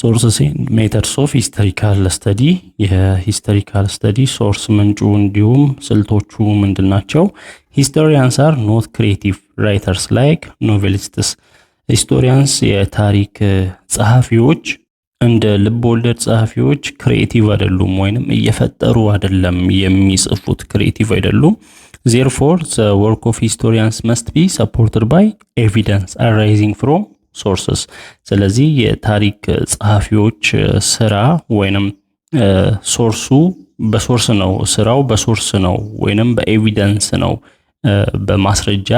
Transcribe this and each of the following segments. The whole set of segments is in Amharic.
ሶርስስ ኤንድ ሜተድስ ኦፍ ሂስቶሪካል ስተዲ የሂስቶሪካል ስተዲ ሶርስ ምንጩ እንዲሁም ስልቶቹ ምንድናቸው? ሂስቶሪያንስ አር ኖት ክሪኤቲቭ ራይተርስ ላይክ ኖቬሊስትስ። ሂስቶሪያንስ የታሪክ ጸሐፊዎች እንደ ልብ ወለድ ጸሐፊዎች ክሪኤቲቭ አይደሉም፣ ወይንም እየፈጠሩ አይደለም የሚጽፉት፣ ክሪኤቲቭ አይደሉም። therefore the work of historians must be supported by evidence arising from sources። ስለዚህ የታሪክ ጸሐፊዎች ስራ ወይንም ሶርሱ በሶርስ ነው፣ ስራው በሶርስ ነው ወይንም በኤቪደንስ ነው፣ በማስረጃ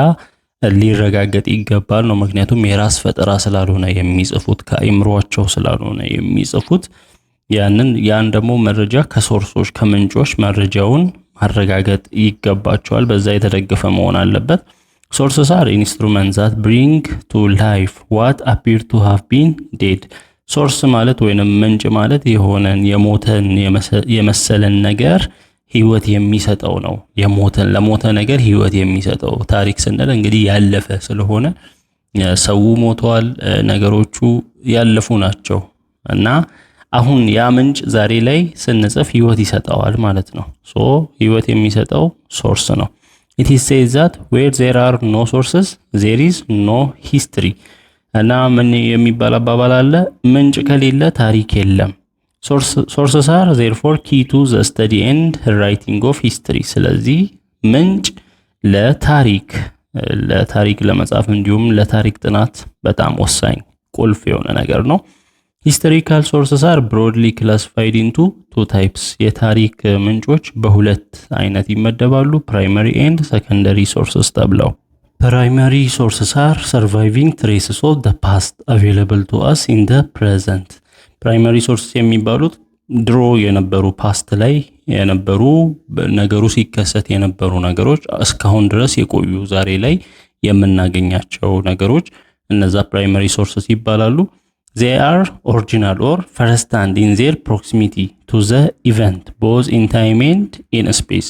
ሊረጋገጥ ይገባል ነው። ምክንያቱም የራስ ፈጠራ ስላልሆነ የሚጽፉት፣ ከአእምሮአቸው ስላልሆነ የሚጽፉት፣ ያን ደግሞ መረጃ ከሶርሶች ከምንጮች መረጃውን ማረጋገጥ ይገባቸዋል። በዛ የተደገፈ መሆን አለበት። sources are instruments that bring to life what appear to have been dead። ሶርስ ማለት ወይንም ምንጭ ማለት የሆነን የሞተን የመሰለን ነገር ህይወት የሚሰጠው ነው። ለሞተ ነገር ህይወት የሚሰጠው። ታሪክ ስንል እንግዲህ ያለፈ ስለሆነ ሰው ሞቷል፣ ነገሮቹ ያለፉ ናቸው እና አሁን ያ ምንጭ ዛሬ ላይ ስንጽፍ ህይወት ይሰጠዋል ማለት ነው። ህይወት የሚሰጠው ሶርስ ነው። it is said that where there are no sources there is no history። እና ምን የሚባል አባባል አለ? ምንጭ ከሌለ ታሪክ የለም። sources are therefore key to the study and writing of history። ስለዚህ ምንጭ ለታሪክ ለመጻፍ እንዲሁም ለታሪክ ጥናት በጣም ወሳኝ ቁልፍ የሆነ ነገር ነው። historical sources are broadly classified into two types። የታሪክ ምንጮች በሁለት አይነት ይመደባሉ፣ primary and secondary sources ተብለው። primary sources are surviving traces of the past available to us in the present። ፕራይመሪ ሶርስ የሚባሉት ድሮ የነበሩ ፓስት ላይ የነበሩ ነገሩ ሲከሰት የነበሩ ነገሮች እስካሁን ድረስ የቆዩ ዛሬ ላይ የምናገኛቸው ነገሮች እነዛ ፕራይመሪ ሶርስስ ይባላሉ። they are original or first hand in their proximity to the event both in time and in space።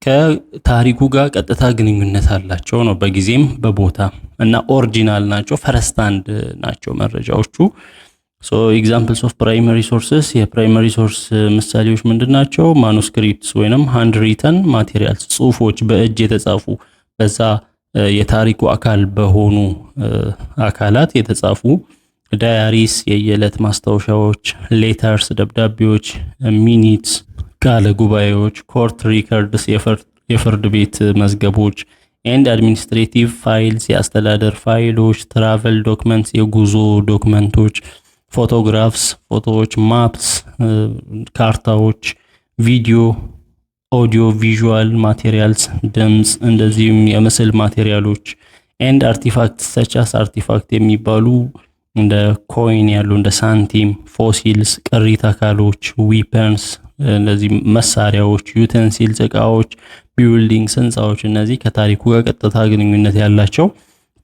ከታሪኩ ጋር ቀጥታ ግንኙነት አላቸው ነው በጊዜም በቦታ እና ኦሪጂናል ናቸው፣ ፈርስት ሃንድ ናቸው መረጃዎቹ። so examples of primary sources የፕራይመሪ ሶርስ ምሳሌዎች ምንድናቸው? ማኑስክሪፕትስ ወይንም ሃንድ ሪተን ማቴሪያልስ ጽሁፎች በእጅ የተጻፉ በዛ የታሪኩ አካል በሆኑ አካላት የተጻፉ ዳያሪስ የየዕለት ማስታወሻዎች፣ ሌተርስ ደብዳቤዎች፣ ሚኒትስ ቃለ ጉባኤዎች፣ ኮርት ሪከርድስ የፍርድ ቤት መዝገቦች፣ ኤንድ አድሚኒስትሬቲቭ ፋይልስ የአስተዳደር ፋይሎች፣ ትራቨል ዶክመንትስ የጉዞ ዶክመንቶች፣ ፎቶግራፍስ ፎቶዎች፣ ማፕስ ካርታዎች፣ ቪዲዮ ኦዲዮ ቪዥዋል ማቴሪያልስ ድምጽ እንደዚህም የምስል ማቴሪያሎች፣ ኤንድ አርቲፋክትስ ሰቻስ አርቲፋክት የሚባሉ እንደ ኮይን ያሉ እንደ ሳንቲም፣ ፎሲልስ ቅሪተ አካሎች፣ ዊፐንስ እነዚህ መሳሪያዎች፣ ዩቴንሲልስ እቃዎች፣ ቢልዲንግስ ህንጻዎች፣ እነዚህ ከታሪኩ ጋር ቀጥታ ግንኙነት ያላቸው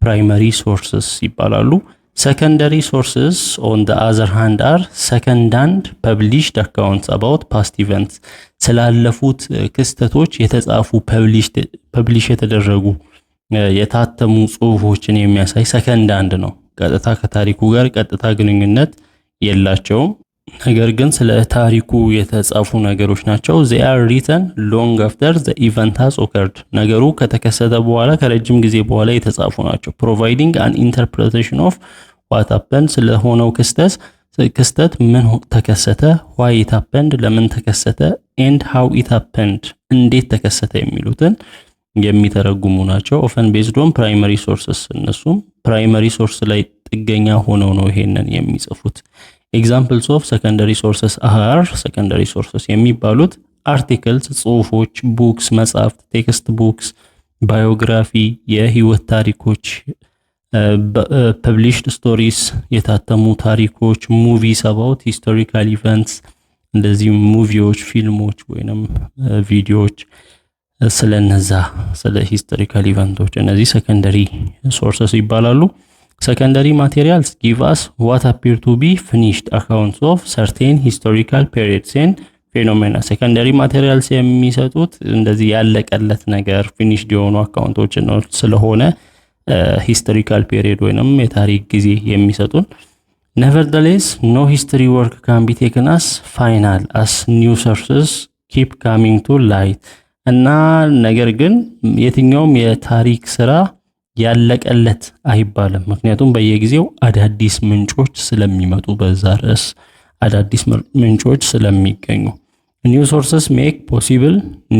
ፕራይመሪ ሶርስስ ይባላሉ። secondary sources on the other hand are second hand published accounts about past events። ስላለፉት ክስተቶች የተጻፉ ፐብሊሽ የተደረጉ የታተሙ ጽሁፎችን የሚያሳይ ሰከንድ ሃንድ ነው። ቀጥታ ከታሪኩ ጋር ቀጥታ ግንኙነት የላቸውም፣ ነገር ግን ስለ ታሪኩ የተጻፉ ነገሮች ናቸው። they are written long after the event has occurred። ነገሩ ከተከሰተ በኋላ ከረጅም ጊዜ በኋላ የተጻፉ ናቸው። providing an interpretation of what happened ስለሆነው ክስተት ምን ተከሰተ፣ why it happened ለምን ተከሰተ፣ and how it happened እንዴት ተከሰተ የሚሉትን የሚተረጉሙ ናቸው። often based on primary sources እነሱም ፕራይመሪ ሶርስ ላይ ጥገኛ ሆነው ነው ይሄንን የሚጽፉት። examples of secondary sources are secondary sources የሚባሉት articles ጽሁፎች፣ books መጽሐፍት፣ text books፣ biography የህይወት ታሪኮች፣ published stories የታተሙ ታሪኮች፣ movies about historical events እንደዚህ ሙቪዎች ፊልሞች ወይንም ቪዲዮዎች ስለነዛ ስለ ሂስቶሪካል ኢቨንቶች እነዚህ ሰከንደሪ ሶርሰስ ይባላሉ። secondary materials give us what appear to be finished accounts of certain historical periods and phenomena። secondary materials የሚሰጡት እንደዚህ ያለቀለት ነገር finished የሆኑ አካውንቶች ነው ስለሆነ historical period ወይንም የታሪክ ጊዜ የሚሰጡን Nevertheless, no history work can be taken as final as new sources keep coming to light. እና ነገር ግን የትኛውም የታሪክ ስራ ያለቀለት አይባልም። ምክንያቱም በየጊዜው አዳዲስ ምንጮች ስለሚመጡ በዛ ርዕስ አዳዲስ ምንጮች ስለሚገኙ new sources make possible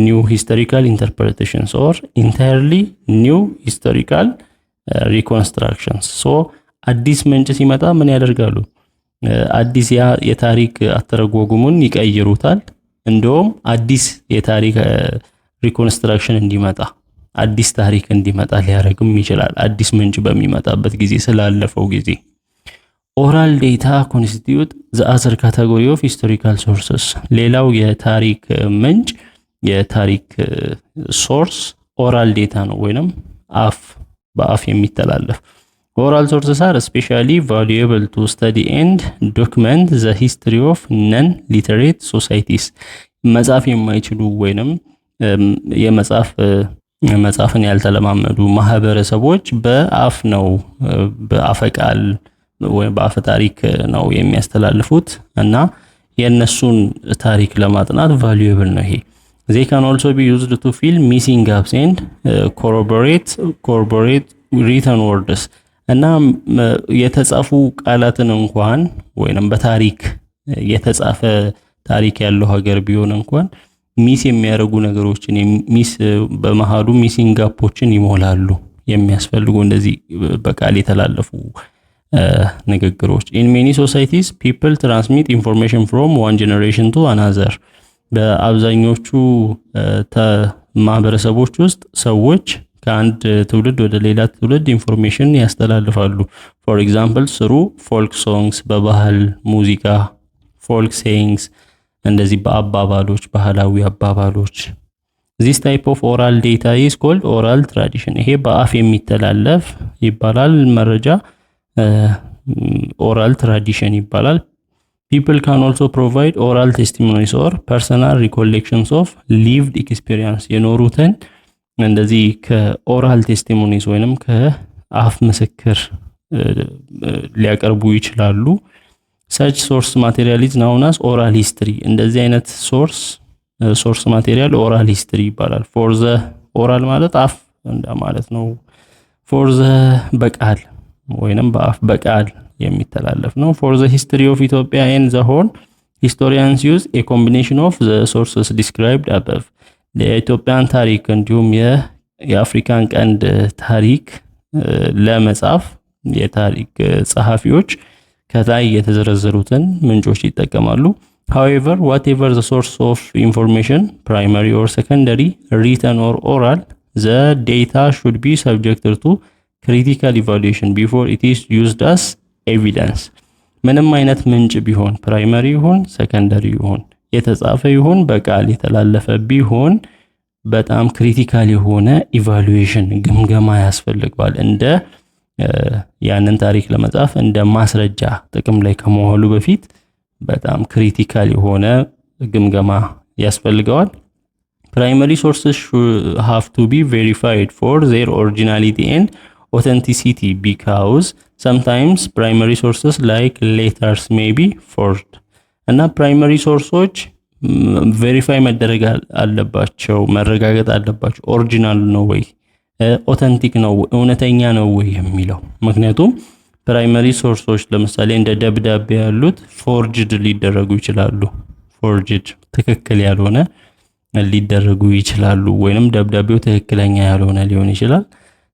new historical interpretations or entirely new historical reconstructions. so አዲስ ምንጭ ሲመጣ ምን ያደርጋሉ? አዲስ የታሪክ አተረጓጉሙን ይቀይሩታል። እንደውም አዲስ የታሪክ ሪኮንስትራክሽን እንዲመጣ አዲስ ታሪክ እንዲመጣ ሊያደርግም ይችላል። አዲስ ምንጭ በሚመጣበት ጊዜ ስላለፈው ጊዜ oral data constitute the other category of historical sources. ሌላው የታሪክ ምንጭ የታሪክ ሶርስ oral data ነው ወይንም በአፍ የሚተላለፍ። oral sources are especially valuable to study and document the history of non-literate societies. መጻፍ የማይችሉ ወይንም መጻፍን ያልተለማመዱ ማህበረሰቦች በአፍ ቃል ወይ በአፈ ታሪክ ነው የሚያስተላልፉት እና የነሱን ታሪክ ለማጥናት valuable ነው ይሄ። they can also be used to fill missing gaps and corroborate written words. እና የተጻፉ ቃላትን እንኳን ወይንም በታሪክ የተጻፈ ታሪክ ያለው ሀገር ቢሆን እንኳን ሚስ የሚያደርጉ ነገሮችን በመሃሉ ሚሲንግ ጋፖችን ይሞላሉ የሚያስፈልጉ እንደዚህ በቃል የተላለፉ ንግግሮች። in many societies people transmit information from one generation to another. በአብዛኞቹ ማህበረሰቦች ውስጥ ሰዎች ከአንድ ትውልድ ወደ ሌላ ትውልድ ኢንፎርሜሽን ያስተላልፋሉ። for example through folk songs በባህል ሙዚቃ folk sayings እንደዚህ በአባባሎች ባህላዊ አባባሎች። this type of oral data is called oral tradition. ይሄ በአፍ የሚተላለፍ ይባላል መረጃ oral tradition ይባላል። people can also provide oral testimonies or personal recollections of lived experience. የኖሩትን እንደዚህ ከኦራል ቴስቲሞኒስ ወይንም ከአፍ ምስክር ሊያቀርቡ ይችላሉ። such source material is known as oral history. እንደዚህ አይነት source material oral history ይባላል። for the oral ማለት አፍ እንደማለት ነው። for the በቃል ወይንም በቃል የሚተላለፍ ነው። for the history of Ethiopia and the Horn, historians use a combination of the sources described above. ለኢትዮጵያን ታሪክ እንዲሁም የአፍሪካን ቀንድ ታሪክ ለመጻፍ የታሪክ ጸሐፊዎች ከላይ የተዘረዘሩትን ምንጮች ይጠቀማሉ። however whatever the source of information, primary or secondary, written or oral, the data should be subjected to critical evaluation before it is used as evidence. ምንም አይነት ምንጭ ቢሆን ፕራይመሪ ይሁን ሰከንደሪ ይሁን የተጻፈ ይሁን በቃል የተላለፈ ቢሆን በጣም ክሪቲካል የሆነ ኢቫሉዌሽን ግምገማ ያስፈልጋል። እንደ ያንን ታሪክ ለመጻፍ እንደ ማስረጃ ጥቅም ላይ ከመዋሉ በፊት በጣም ክሪቲካል የሆነ ግምገማ ያስፈልጋል። primary sources have to be verified for their originality and authenticity because sometimes primary sources like letters may be forged. እና ፕራይመሪ ሶርሶች ቬሪፋይ መደረግ አለባቸው፣ መረጋገጥ አለባቸው። ኦሪጂናል ነው ወይ ኦተንቲክ ነው እውነተኛ ነው ወይ የሚለው። ምክንያቱም ፕራይመሪ ሶርሶች ለምሳሌ እንደ ደብዳቤ ያሉት ፎርጅድ ሊደረጉ ይችላሉ። ፎርጅድ ትክክል ያልሆነ ሊደረጉ ይችላሉ ወይንም ደብዳቤው ትክክለኛ ያልሆነ ሊሆን ይችላል።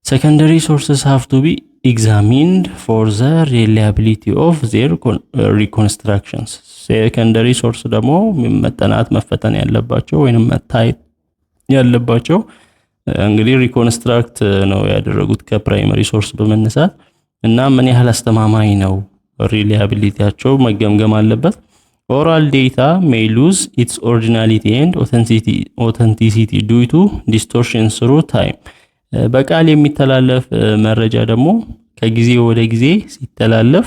secondary sources have to be examined for the reliability of their reconstructions. secondary source ደግሞ መጠናት መፈተን ያለባቸው ወይንም መታየት ያለባቸው እንግዲህ ሪኮንስትራክት ነው ያደረጉት ከፕራይመሪ ሶርስ በመነሳት እና ምን ያህል አስተማማኝ ነው ሪላያቢሊቲያቸው መገምገም አለበት። oral data may lose its originality and authenticity due to distortions through time. በቃል የሚተላለፍ መረጃ ደግሞ ከጊዜ ወደ ጊዜ ሲተላለፍ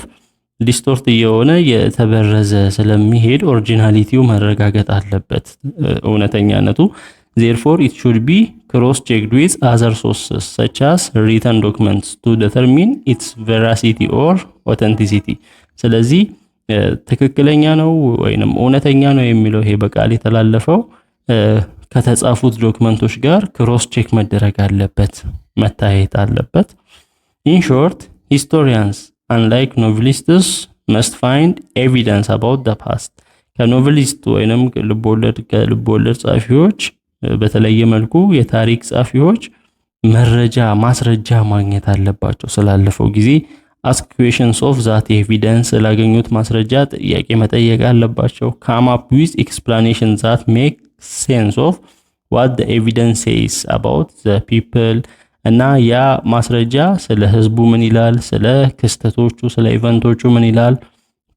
ዲስቶርት እየሆነ የተበረዘ ስለሚሄድ ኦሪጂናሊቲው መረጋገጥ አለበት እውነተኛነቱ። therefore it should be cross checked with other sources such as written documents to determine its veracity or authenticity. ስለዚህ ትክክለኛ ነው ወይንም እውነተኛ ነው የሚለው ይሄ በቃል የተላለፈው ከተጻፉት ዶክመንቶች ጋር ክሮስ ቼክ መደረግ አለበት፣ መታየት አለበት። ኢን ሾርት historians unlike novelists must find evidence about the past ከኖቨሊስት ወይንም ከልቦለድ ጻፊዎች በተለየ መልኩ የታሪክ ጻፊዎች ማስረጃ ማግኘት አለባቸው። ስላለፈው ጊዜ ask questions of that evidence ስላገኙት ማስረጃ ጥያቄ መጠየቅ አለባቸው። come up with explanations that make sense of what the evidence says about the people እና ያ ማስረጃ ስለ ህዝቡ ምን ይላል፣ ስለ ክስተቶቹ ስለ ኢቨንቶቹ ምን ይላል፣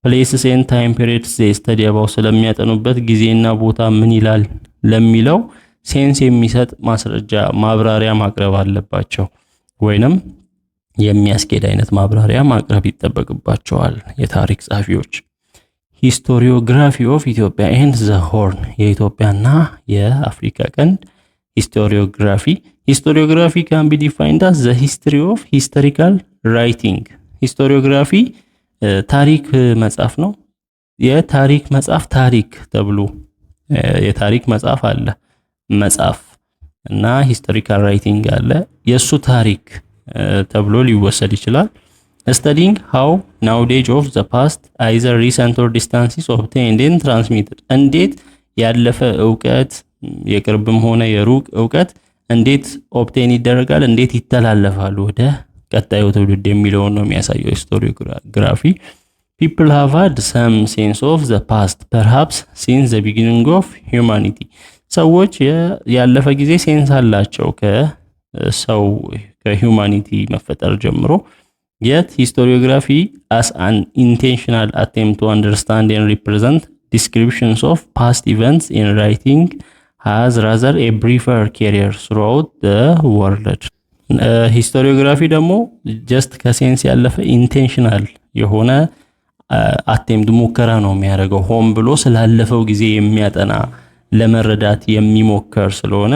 places and time periods they study about ስለሚያጠኑበት ጊዜና ቦታ ምን ይላል ለሚለው ሴንስ የሚሰጥ ማስረጃ ማብራሪያ ማቅረብ አለባቸው፣ ወይንም የሚያስኬድ አይነት ማብራሪያ ማቅረብ ይጠበቅባቸዋል የታሪክ ጻፊዎች። ሂስቶሪዮግራፊ ኦፍ ኢትዮጵያ ኤንድ ዘ ሆርን የኢትዮጵያና የአፍሪካ ቀንድ ሂስቶሪዮግራፊ can be defined as the history of historical writing ሂስቶሪዮግራፊ ታሪክ መጽሐፍ ነው። የታሪክ መጽሐፍ ታሪክ ተብሎ የታሪክ መጽሐፍ አለ መጽሐፍ እና ሂስቶሪካል ራይቲንግ አለ የሱ ታሪክ ተብሎ ሊወሰድ ይችላል። studying how knowledge of the past either recent or distant is obtained and transmitted እንዴት ያለፈ ዕውቀት የቅርብም ሆነ የሩቅ ዕውቀት እንዴት ኦብቴን ይደረጋል፣ እንዴት ይተላለፋል ወደ ቀጣዩ ትውልድ የሚለውን ነው የሚያሳየው ሂስቶሪዮግራፊ። people have had some sense of the past perhaps since the beginning of humanity ሰዎች ያለፈ ጊዜ ሴንስ አላቸው ከሁማኒቲ መፈጠር ጀምሮ። yet historiography as an intentional attempt to understand and represent descriptions of past events in writing has rather a briefer career throughout the world ሂስቶሪዮግራፊ ደግሞ ጀስት ከሴንስ ያለፈ ኢንቴንሽናል የሆነ አቴምፕት ሙከራ ነው የሚያደርገው ሆም ብሎ ስላለፈው ጊዜ የሚያጠና ለመረዳት የሚሞከር ስለሆነ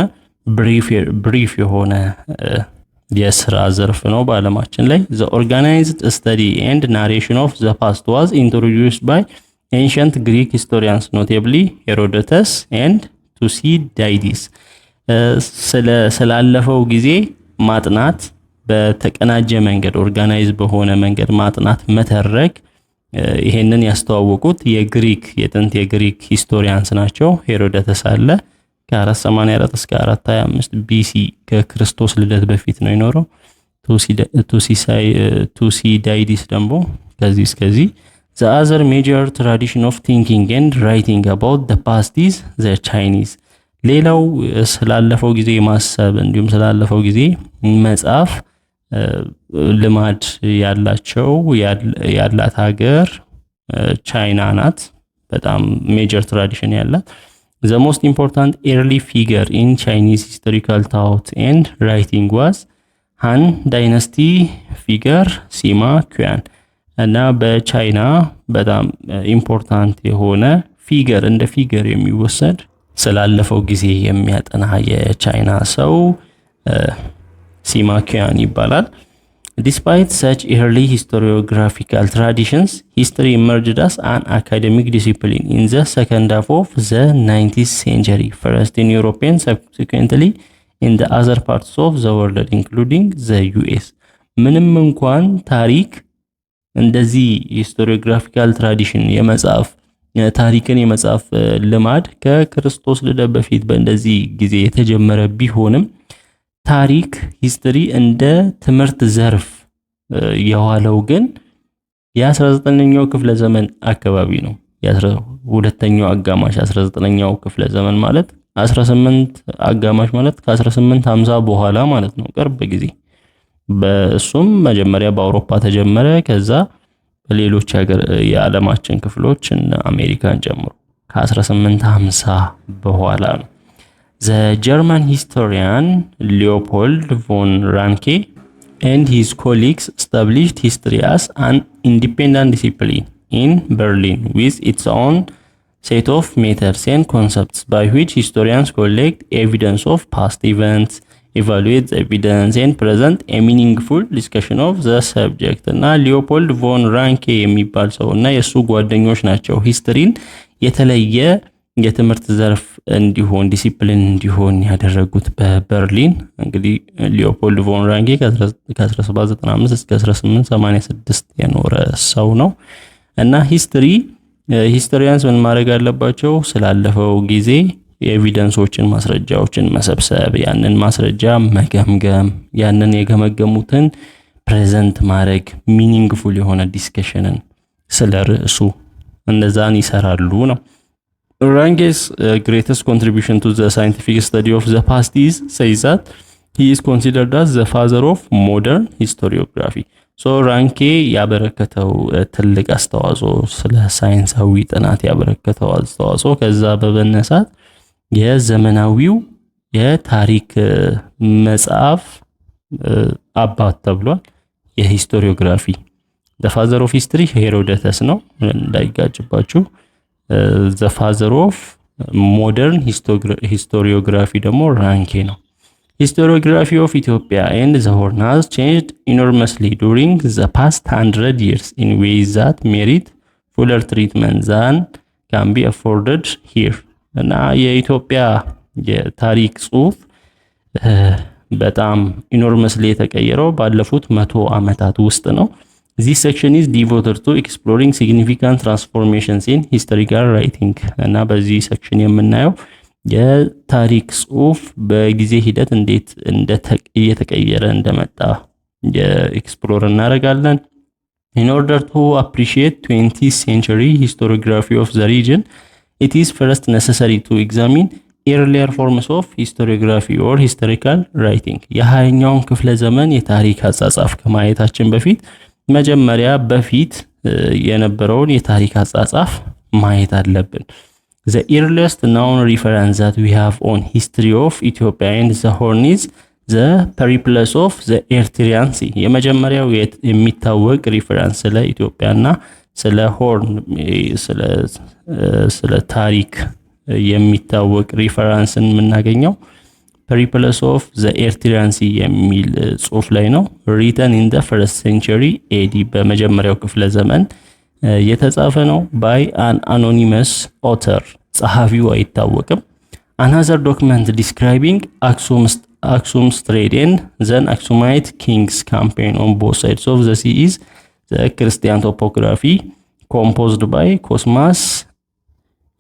ብሪፍ የሆነ የስራ ዘርፍ ነው በአለማችን ላይ። the organized study and narration of the past was introduced by ancient Greek historians notably Herodotus and Thucydides ስላለፈው ጊዜ ማጥናት በተቀናጀ መንገድ ኦርጋናይዝ በሆነ መንገድ ማጥናት መተረክ ይሄንን ያስተዋወቁት የጥንት የግሪክ ሂስቶሪያንስ ናቸው። ሄሮዶተስ አለ ከ484 እስከ 425 ቢሲ ከክርስቶስ ልደት በፊት ነው የኖረው። ቱሲዳይዲስ ደግሞ ከዚህ እስከዚህ። the other major tradition of thinking and writing about the past is the Chinese ሌላው ስላለፈው ጊዜ ማሰብ እንዲሁም ስላለፈው ጊዜ መጻፍ ልማድ ያላት ሀገር ቻይና ናት። በጣም ሜጀር ትራዲሽን ያላት። the most important early figure in Chinese historical thought and writing was Han dynasty figure Sima Qian እና በቻይና በጣም ኢምፖርታንት የሆነ ፊገር እንደ ፊገር የሚወሰድ ስላለፈው ጊዜ የሚያጠና የቻይና ሰው ሲማ ኪያን ይባላል። Despite such early historiographical traditions, history emerged as an academic discipline in the second half of the 19th century, first in Europe and subsequently in the other parts of the world, including the US. ምንም እንኳን ታሪክ እንደዚህ ሂስቶሪዮግራፊካል ትራዲሽን ታሪክን የመጻፍ ልማድ ከክርስቶስ ልደት በፊት በእንደዚህ ጊዜ የተጀመረ ቢሆንም ታሪክ ሂስትሪ እንደ ትምህርት ዘርፍ የዋለው ግን የ19ኛው ክፍለ ዘመን አካባቢ ነው። የ12ኛው አጋማሽ 19ኛው ክፍለ ዘመን ማለት 18 አጋማሽ ማለት ከ1850 በኋላ ማለት ነው። ቅርብ ጊዜ በእሱም መጀመሪያ በአውሮፓ ተጀመረ። ከዛ በሌሎች የዓለማችን ክፍሎች እና አሜሪካን ጨምሮ ከ1850 በኋላ ነው። The German historian Leopold von Ranke and his colleagues established history as an independent discipline in Berlin with its own set of methods and concepts by which historians collect evidence of past events evaluate the evidence and present a meaningful discussion of the subject እና ሊዮፖልድ ቮን ራንኬ የሚባል ሰው እና የሱ ጓደኞች ናቸው ሂስትሪን የተለየ የትምህርት ዘርፍ እንዲሆን ዲሲፕሊን እንዲሆን ያደረጉት በበርሊን። እንግዲህ ሊዮፖልድ ቮን ራንኬ ከ1795 እስከ 1886 የኖረ ሰው ነው እና ሂስትሪያንስ ምን ማድረግ አለባቸው? ስላለፈው ጊዜ የኤቪደንሶችን ማስረጃዎችን መሰብሰብ፣ ያንን ማስረጃ መገምገም፣ ያንን የገመገሙትን ፕሬዘንት ማድረግ፣ ሚኒንግፉል የሆነ ዲስከሽንን ስለ ርዕሱ እነዛን ይሰራሉ ነው። Ranke's greatest contribution to the scientific study of the past is says that he is considered as the father of modern historiography. So ራንኬ ያበረከተው ትልቅ አስተዋጽኦ ስለ ሳይንሳዊ ጥናት ያበረከተው አስተዋጽኦ ከዛ በመነሳት የዘመናዊው የታሪክ መጽሐፍ አባት ተብሏል። የሂስቶሪዮግራፊ the father of history ሄሮዶተስ ነው እንዳይጋጭባችሁ። the father of modern historiography ደግሞ ራንኬ ነው። Historiography of Ethiopia and the Horn has changed enormously during the past 100 years in ways that merit fuller treatment than can be afforded here. እና የኢትዮጵያ የታሪክ ጽሑፍ በጣም ኢኖርመስሊ የተቀየረው ባለፉት 100 ዓመታት ውስጥ ነው። This section is devoted to exploring significant transformations in historical writing. እና በዚህ ሴክሽን የምናየው የታሪክ ጽሑፍ በጊዜ ሂደት እንዴት እየተቀየረ እንደመጣ የኤክስፕሎር እናደርጋለን። In order to appreciate 20th century historiography of the region, it is first necessary to examine earlier forms of historiography or historical writing. የሃያኛውን ክፍለ ዘመን የታሪክ አጻጻፍ ከማየታችን በፊት መጀመሪያ በፊት የነበረውን የታሪክ አጻጻፍ ማየት አለብን። The earliest known reference that we have on history of Ethiopia and the Horn is the Periplus of the Eritrean Sea. የመጀመሪያው የሚታወቅ ሪፈረንስ ስለ ኢትዮጵያና ስለ ሆርን ስለ ታሪክ የሚታወቅ ሪፈረንስን የምናገኘው Periplus of the Eritrean Sea የሚል ጽሑፍ ላይ ነው። written in the 1st century AD በመጀመሪያው ክፍለ ዘመን የተጻፈ ነው by an anonymous author ጸሐፊው አይታወቅም። Another document describing Aksum's trade and then Aksumite kings campaign on both sides of the sea is the Christian topography composed by Cosmas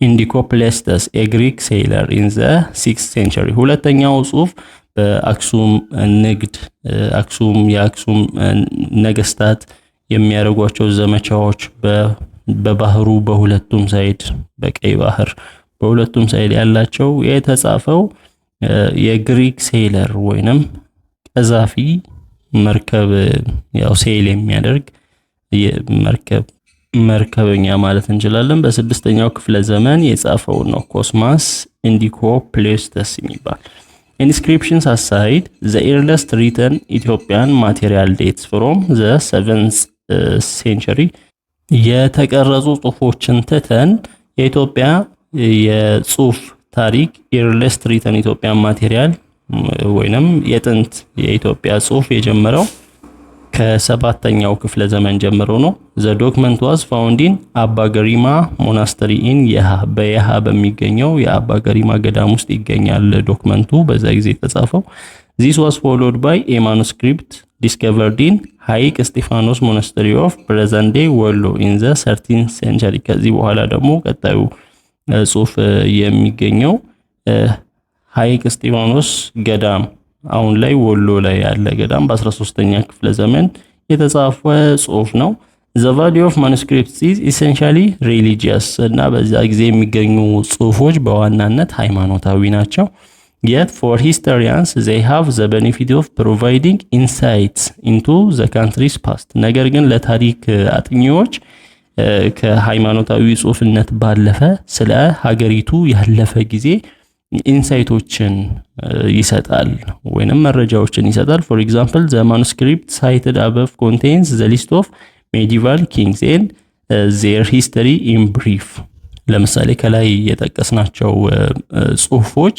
Indicopleustes, a Greek sailor in the 6th century. ሁለተኛው ጽሑፍ በአክሱም ንግድ የአክሱም ነገስታት የሚያደርጓቸው ዘመቻዎች በባህሩ በሁለቱም ሳይድ በቀይ ባህር በሁለቱም ሳይድ ያላቸው የተጻፈው የግሪክ ሴይለር ወይንም ቀዛፊ መርከብ ያው ሴይል የሚያደርግ መርከበኛ ማለት እንችላለን። በስድስተኛው ክፍለ ዘመን የጻፈው ነው ኮስማስ ኢንዲኮፕሌስተስ የሚባል። Inscriptions aside, the earliest written Ethiopian material dates from the 7th century. የተቀረጹ ጽሑፎችን ትተን የኢትዮጵያ የጽሑፍ ታሪክ earliest written Ethiopian material ወይንም የጥንት የኢትዮጵያ ጽሑፍ የጀመረው ከሰባተኛው ክፍለ ዘመን ጀምሮ ነው። The document was found in አባ ገሪማ monastery in የሃ በሚገኘው የአባ ገሪማ ገዳም ውስጥ ይገኛል ዶክመንቱ በዛ ጊዜ የተጻፈው። This was followed by a manuscript discovered in ሐይቅ እስጢፋኖስ monastery of present day ወሎ in the 13th century። ከዚህ በኋላ ደግሞ ቀጣዩ ጽሑፍ የሚገኘው ሐይቅ እስጢፋኖስ ገዳም አሁን ላይ ወሎ ላይ ያለ ገዳም በ13ኛ ክፍለ ዘመን የተጻፈ ጽሑፍ ነው። The value of manuscripts is essentially religious እና በዛ ጊዜ የሚገኙ ጽሑፎች በዋናነት ሃይማኖታዊ ናቸው። Yet for historians they have the benefit of providing insights into the country's past. ነገር ግን ለታሪክ አጥኚዎች ከሃይማኖታዊ ጽሑፍነት ባለፈ ስለ ሀገሪቱ ያለፈ ጊዜ ኢንሳይቶችን ይሰጣል ወይንም መረጃዎችን ይሰጣል። For example, the manuscript cited above contains the list of medieval kings and their history in brief. ለምሳሌ ከላይ የጠቀስናቸው ጽሑፎች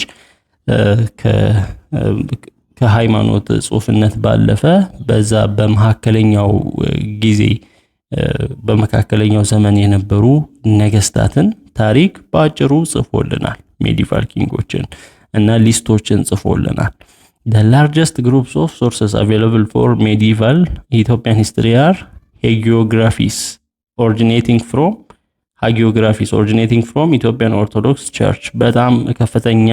ከሃይማኖት ጽሑፍነት ባለፈ በዛ በመካከለኛው ጊዜ በመካከለኛው ዘመን የነበሩ ነገስታትን ታሪክ በአጭሩ ጽፎልናል። ሜዲቫል ኪንጎችን እና ሊስቶችን ጽፎልናል። The largest groups of sources available for medieval Ethiopian history are hagiographies originating from Ethiopian Orthodox Church። በጣም ከፍተኛ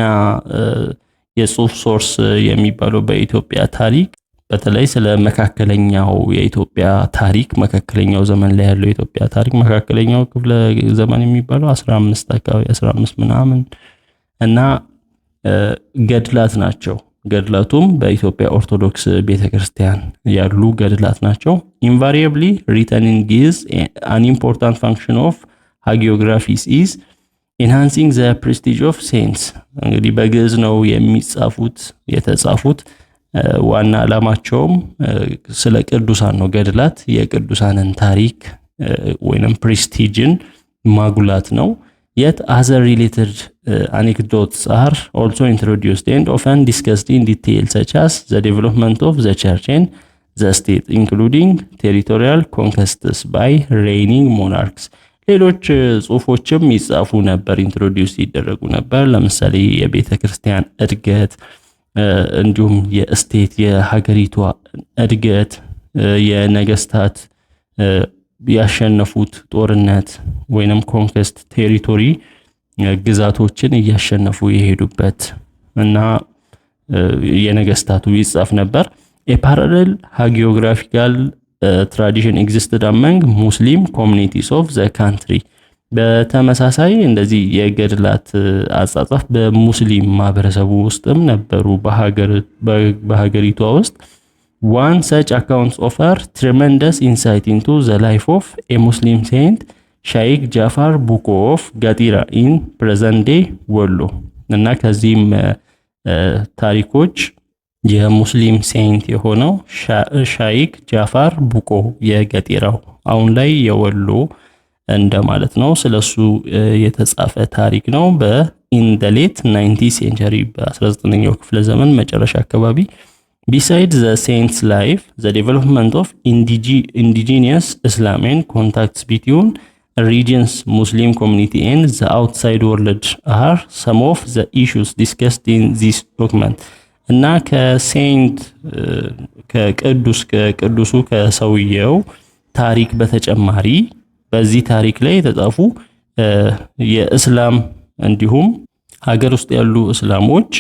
የጽሑፍ ሶርስ የሚባለው በኢትዮጵያ ታሪክ በተለይ ስለ መካከለኛው የኢትዮጵያ ታሪክ መካከለኛው ዘመን ላይ ያለው የኢትዮጵያ ታሪክ መካከለኛው ክፍለ ዘመን የሚባለው 15 አካባቢ 15 ምናምን እና ገድላት ናቸው። ገድላቱም በኢትዮጵያ ኦርቶዶክስ ቤተክርስቲያን ያሉ ገድላት ናቸው። invariably written in Giz, an important function of hagiographies is enhancing the prestige of saints። እንግዲህ በግዕዝ ነው የተጻፉት። ዋና ዓላማቸውም ስለ ቅዱሳን ነው። ገድላት የቅዱሳንን ታሪክ ወይንም ፕሬስቲጅን ማጉላት ነው። Yet other related anecdotes are also introduced and often discussed in detail, such as the development of the church and the state, including territorial conquests by reigning monarchs። ሌሎች ጽሑፎችም ይጻፉ ነበር፣ ኢንትሮዲዩስ ይደረጉ ነበር። ለምሳሌ የቤተ ክርስቲያን እድገት፣ እንዲሁም የስቴት የሀገሪቷ እድገት፣ የነገስታት ያሸነፉት ጦርነት ወይንም ኮንከስት ቴሪቶሪ ግዛቶችን እያሸነፉ የሄዱበት እና የነገስታቱ ይጻፍ ነበር። a parallel hagiographical tradition existed among Muslim communities of the country። በተመሳሳይ እንደዚህ የገድላት አጻጻፍ በሙስሊም ማህበረሰቡ ውስጥም ነበሩ በሀገሪቷ ውስጥ። One such accounts offer tremendous insight into the life of a Muslim saint, Shaykh Jafar Buko of Gatira in present day Wollo። እና ከዚህም ታሪኮች የሙስሊም ሴንት የሆነው ሻይክ ጃፋር ቡቆ የገጢራው አሁን ላይ የወሎ እንደማለት ነው። ስለሱ የተጻፈ ታሪክ ነው። በኢን ዘ ሌት 19th century በ19ኛው ክፍለ ዘመን መጨረሻ አካባቢ Besides the saint's life, the development of indigenous Islam and contacts between a region's Muslim community and the outside world are some of the issues discussed in this document። እና ከሴንት ከቅዱሱ ከሰውየው ታሪክ በተጨማሪ በዚህ ታሪክ ላይ የተጻፉ የእስላም እንዲሁም ሀገር ውስጥ ያሉ እስላሞች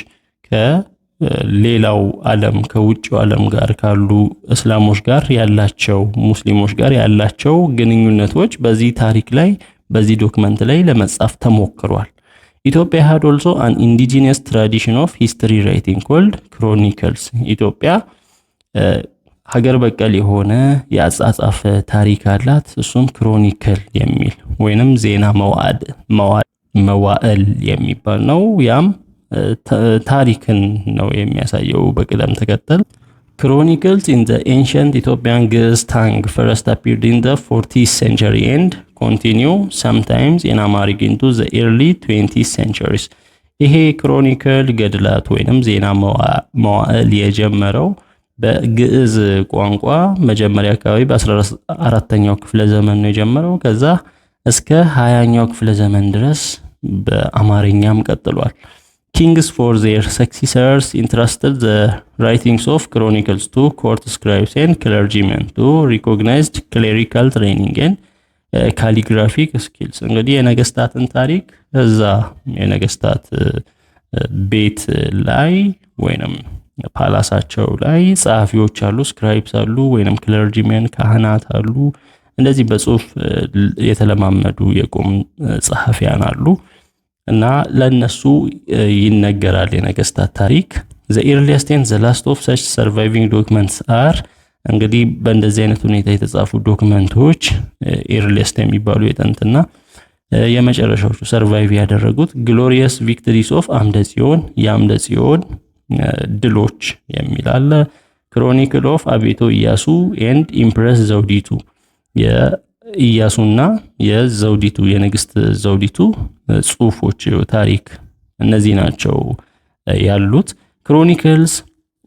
ሌላው ዓለም ከውጭው ዓለም ጋር ካሉ እስላሞች ጋር ያላቸው ሙስሊሞች ጋር ያላቸው ግንኙነቶች በዚህ ታሪክ ላይ በዚህ ዶክመንት ላይ ለመጻፍ ተሞክሯል። ኢትዮጵያ had also an indigenous tradition of history writing called chronicles። ኢትዮጵያ ሀገር በቀል የሆነ የአጻጻፍ ታሪክ አላት። እሱም ክሮኒክል የሚል ወይንም ዜና መዋዕል የሚባል ነው። ያም ታሪክን ነው የሚያሳየው በቅደም ተከተል። Chronicles in the ancient Ethiopian Ge'ez tongue first appeared in the 14th century and continue sometimes in Amharic into the early 20th centuries። ይሄ ክሮኒክል ገድላት ወይንም ዜና መዋዕል የጀመረው በግዕዝ ቋንቋ መጀመሪያ አካባቢ በ14ኛው ክፍለ ዘመን ነው የጀመረው። ከዛ እስከ 20ኛው ክፍለ ዘመን ድረስ በአማርኛም ቀጥሏል። Kings for their successors entrusted the writings of chronicles to court scribes and clergymen to recognized clerical training and calligraphic skills። እንግዲህ የነገስታትን ታሪክ እዛ የነገስታት ቤት ላይ ወይንም ፓላሳቸው ላይ ጸሐፊዎች አሉ፣ ስክራይብስ አሉ፣ ወይንም ክለርጂመን ካህናት አሉ። እንደዚህ በጽሁፍ የተለማመዱ የቆም ጸሐፊያን አሉ እና ለነሱ ይነገራል የነገስታት ታሪክ። the earliest and the last of such surviving documents are እንግዲህ በእንደዚህ አይነት ሁኔታ የተጻፉ ዶክመንቶች earliest የሚባሉ የጥንትና የመጨረሻዎቹ ሰርቫይቭ ያደረጉት ግሎሪየስ ቪክቶሪስ ኦፍ አምደ ጽዮን የአምደ ጽዮን ድሎች የሚል አለ። ክሮኒክል ኦፍ አቤቶ ኢያሱ ኤንድ ኢምፕረስ ዘውዲቱ የኢያሱና የዘውዲቱ የንግስት ዘውዲቱ ጽሁፎች ታሪክ እነዚህ ናቸው ያሉት። ክሮኒክልስ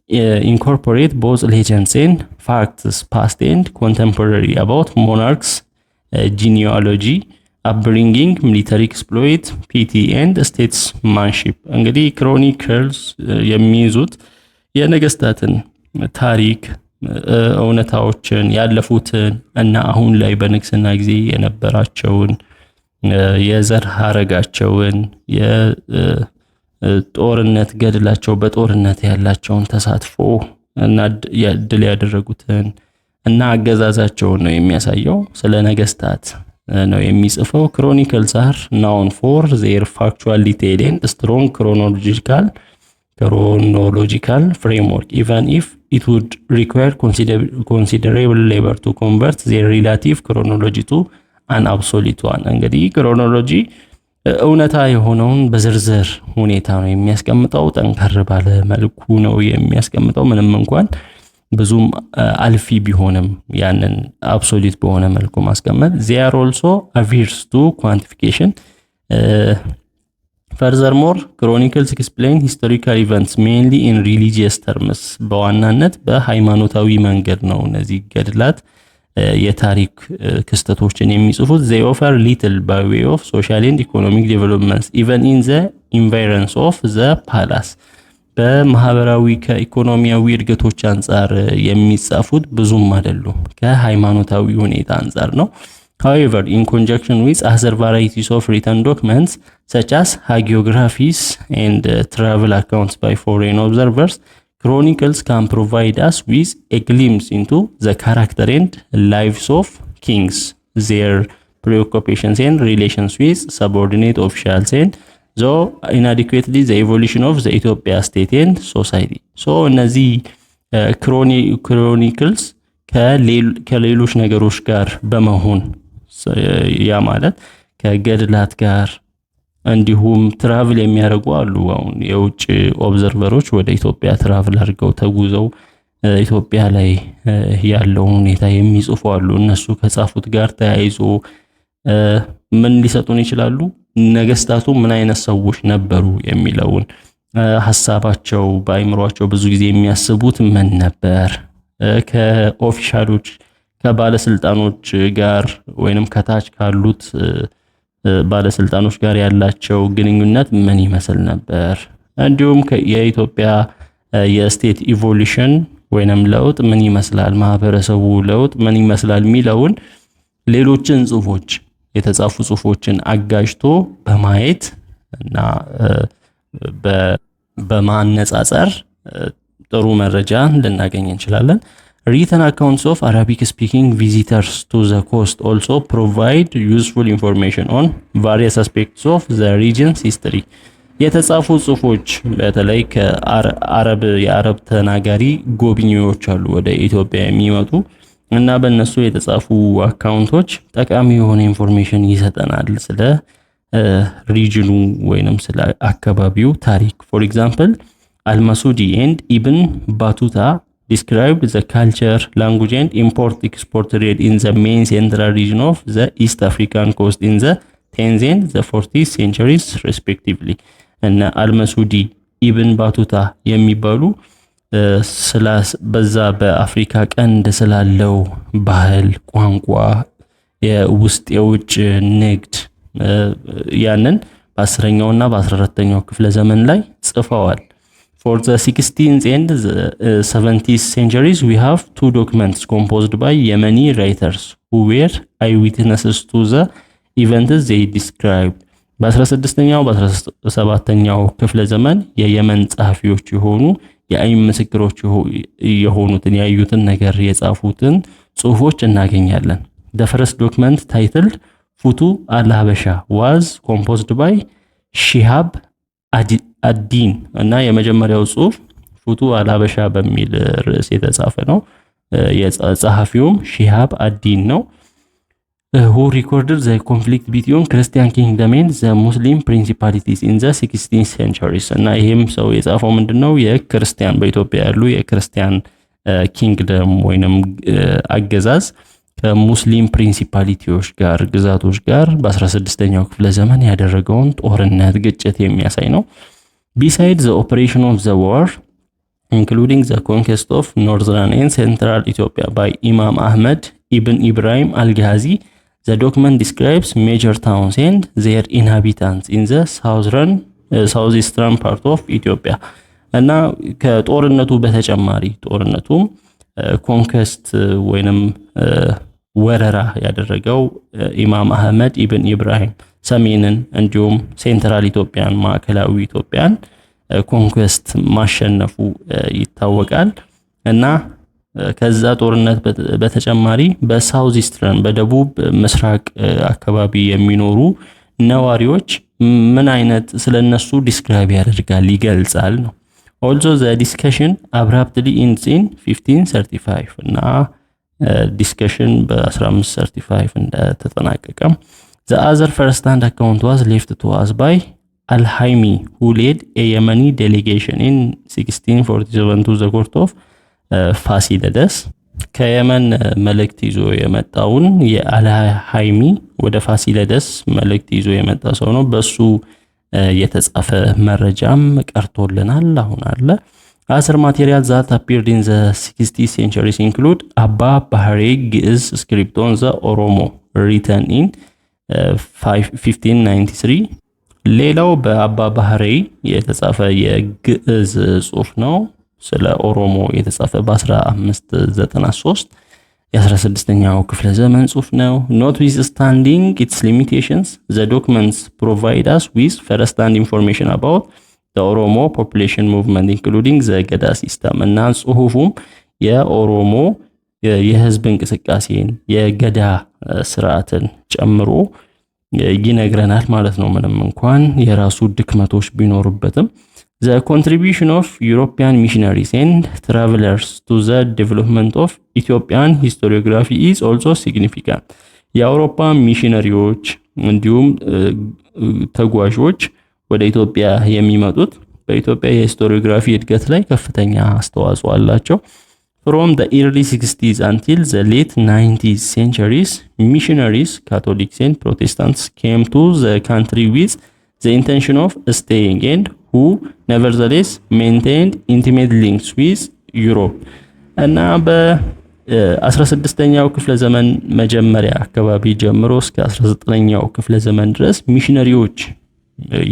incorporate both legends and facts, past and contemporary, about monarchs, genealogy, upbringing, military exploit, piety and statesmanship። እንግዲህ ክሮኒክልስ የሚይዙት የነገስታትን ታሪክ፣ እውነታዎችን፣ ያለፉትን እና አሁን ላይ በንግስና ጊዜ የነበራቸውን የዘር ሐረጋቸውን፣ የጦርነት ገድላቸው፣ በጦርነት ያላቸውን ተሳትፎ እና ድል ያደረጉትን እና አገዛዛቸውን ነው የሚያሳየው። ስለ ነገስታት ነው የሚጽፈው። ክሮኒክልስ are known for their factual detail and strong chronological framework, even if it would require considerable labor to convert their relative chronology to an absolute one። እንግዲህ ክሮኖሎጂ እውነታ የሆነውን በዝርዝር ሁኔታ ነው የሚያስቀምጠው። ጠንከር ባለ መልኩ ነው የሚያስቀምጠው። ምንም እንኳን ብዙም አልፊ ቢሆንም ያንን አብሶሉት በሆነ መልኩ ማስቀመጥ። they are also averse to quantification. furthermore, chronicles explain historical events mainly in religious terms. በዋናነት በሃይማኖታዊ መንገድ ነው እነዚህ ገድላት የታሪክ ክስተቶችን የሚጽፉት። they offer little by way of social and economic developments even in the environs of the palace. በማህበራዊ ከኢኮኖሚያዊ እድገቶች አንፃር የሚጻፉት ብዙም አይደሉም፣ ከሃይማኖታዊ ሁኔታ አንፃር ነው። however, in conjunction with other varieties of written documents such as hagiographies and travel accounts by foreign observers, chronicles can provide us with a glimpse into the character and lives of kings, their preoccupations and relations with subordinate officials, and though inadequately the evolution of the Ethiopia state and society. so እነዚህ ክሮኒክልስ ከሌሎች ነገሮች ጋር በመሆን ያ ማለት ከገድላት ጋር እንዲሁም ትራቭል የሚያደርጉ አሉ። አሁን የውጭ ኦብዘርቨሮች ወደ ኢትዮጵያ ትራቭል አድርገው ተጉዘው ኢትዮጵያ ላይ ያለው ሁኔታ የሚጽፉ አሉ። እነሱ ከጻፉት ጋር ተያይዞ ምን ሊሰጡን ይችላሉ? ነገስታቱ ምን አይነት ሰዎች ነበሩ የሚለውን ሐሳባቸው፣ በአይምሮአቸው ብዙ ጊዜ የሚያስቡት ምን ነበር፣ ከኦፊሻሎች ከባለስልጣኖች ጋር ወይንም ከታች ካሉት ባለስልጣኖች ጋር ያላቸው ግንኙነት ምን ይመስል ነበር፣ እንዲሁም የኢትዮጵያ የስቴት ኢቮሉሽን ወይንም ለውጥ ምን ይመስላል፣ ማህበረሰቡ ለውጥ ምን ይመስላል የሚለውን ሌሎችን ጽሁፎች የተጻፉ ጽሁፎችን አጋጅቶ በማየት እና በማነጻጸር ጥሩ መረጃ ልናገኝ እንችላለን። written accounts of Arabic speaking visitors to the coast also provide useful information on various aspects of the region's history. የተጻፉ ጽሁፎች በተለይ የአረብ ተናጋሪ ጎብኚዎች አሉ ወደ ኢትዮጵያ የሚመጡ እና በእነሱ የተጻፉ አካውንቶች ጠቃሚ የሆነ ኢንፎርሜሽን ይሰጠናል ስለ ሪጅኑ ወይንም ስለ አካባቢው ታሪክ። for example, Al-Masudi and Ibn Battuta described the culture, language and import-export trade in the main central region of the East African coast in the 10th and the 14th centuries respectively. እና አልመሱዲ ኢብን ባቱታ የሚባሉ በዛ በአፍሪካ ቀንድ ስላለው ባህል፣ ቋንቋ፣ የውስጥ የውጭ ንግድ ያንን በ10ኛው እና በ14ኛው ክፍለ ዘመን ላይ ጽፈዋል። For the 16th and the 17th centuries, we have two documents composed by Yemeni writers who were eyewitnesses to the events they described. በ16ኛው በ17ኛው ክፍለ ዘመን የየመን ጸሐፊዎች የሆኑ የአይን ምስክሮች የሆኑትን ያዩትን ነገር የጻፉትን ጽሁፎች እናገኛለን። The first document titled Futu al-Habasha was composed by Shihab ad-Din እና የመጀመሪያው ጽሁፍ ፉቱ አል-ሀበሻ በሚል ርዕስ የተጻፈ ነው። የጸሐፊውም ሺሃብ አድ-ዲን ነው። who recorded the conflict between Christian kingdom and the Muslim principalities in the 16th centuries እና ይሄም ሰው የጻፈው ምንድነው የክርስቲያን በኢትዮጵያ ያሉ የክርስቲያን ኪንግደም ወይንም አገዛዝ ከሙስሊም ፕሪንሲፓሊቲዎች ጋር ግዛቶች ጋር በ16ኛው ክፍለ ዘመን ያደረገውን ጦርነት ግጭት የሚያሳይ ነው። Besides the operation of the war, including the conquest of northern and central Ethiopia by Imam Ahmed ibn Ibrahim al-Ghazi. The document describes major towns and their inhabitants in the southeastern part of Ethiopia. እና ከጦርነቱ በተጨማሪ ጦርነቱም ኮንከስት ወይንም ወረራ ያደረገው ኢማም አህመድ ኢብን ኢብራሂም ሰሜንን እንዲሁም ሴንትራል ኢትዮጵያን ማዕከላዊ ኢትዮጵያን ኮንኩዌስት ማሸነፉ ይታወቃል። እና ከዛ ጦርነት በተጨማሪ በሳውዝ ኢስተርን በደቡብ ምስራቅ አካባቢ የሚኖሩ ነዋሪዎች ምን አይነት ስለነሱ ዲስክራይብ ያደርጋል ይገልጻል ነው። Also the discussion abruptly ends in 1535 እና ዲስከሽን በ1535 እንደተጠናቀቀ the other first-hand account was left to us by Al-Haymi who led a Yemeni delegation in 1647 to the court of ፋሲለደስ ከየመን መልእክት ይዞ የመጣውን የአልሃይሚ ወደ ፋሲለደስ መልእክት ይዞ የመጣ ሰው ነው። በሱ የተጻፈ መረጃም ቀርቶልናል አሁን አለ። Other materials that appeared in the 60th centuries include Abba Bahare Giz script on the Oromo written in 1593. ሌላው በአባ ባህሬ የተጻፈ የግዕዝ ጽሑፍ ነው። ስለ ኦሮሞ የተጻፈ በ1593 የ16ኛው ክፍለ ዘመን ጽሑፍ ነው። Notwithstanding its limitations, the documents provide us with first-hand information about the Oromo population movement including the ገዳ ሲስተም እና ጽሑፉም የኦሮሞ የህዝብ እንቅስቃሴን የገዳ ስርዓትን ጨምሮ ይነግረናል ማለት ነው። ምንም እንኳን የራሱ ድክመቶች ቢኖሩበትም The contribution of European missionaries and travelers to the development of Ethiopian historiography is also significant. የአውሮፓ ሚሽነሪዎች እንዲሁም ተጓዦች ወደ ኢትዮጵያ የሚመጡት በኢትዮጵያ የሂስቶሪዮግራፊ እድገት ላይ ከፍተኛ አስተዋጽኦ አላቸው። From the early 60s until the late 90th centuries, missionaries, Catholics and Protestants came to the country with the intention of staying and who nevertheless maintained intimate links with Europe. እና በ16ኛው ክፍለ ዘመን መጀመሪያ አካባቢ ጀምሮ እስከ 19ኛው ክፍለ ዘመን ድረስ ሚሽነሪዎች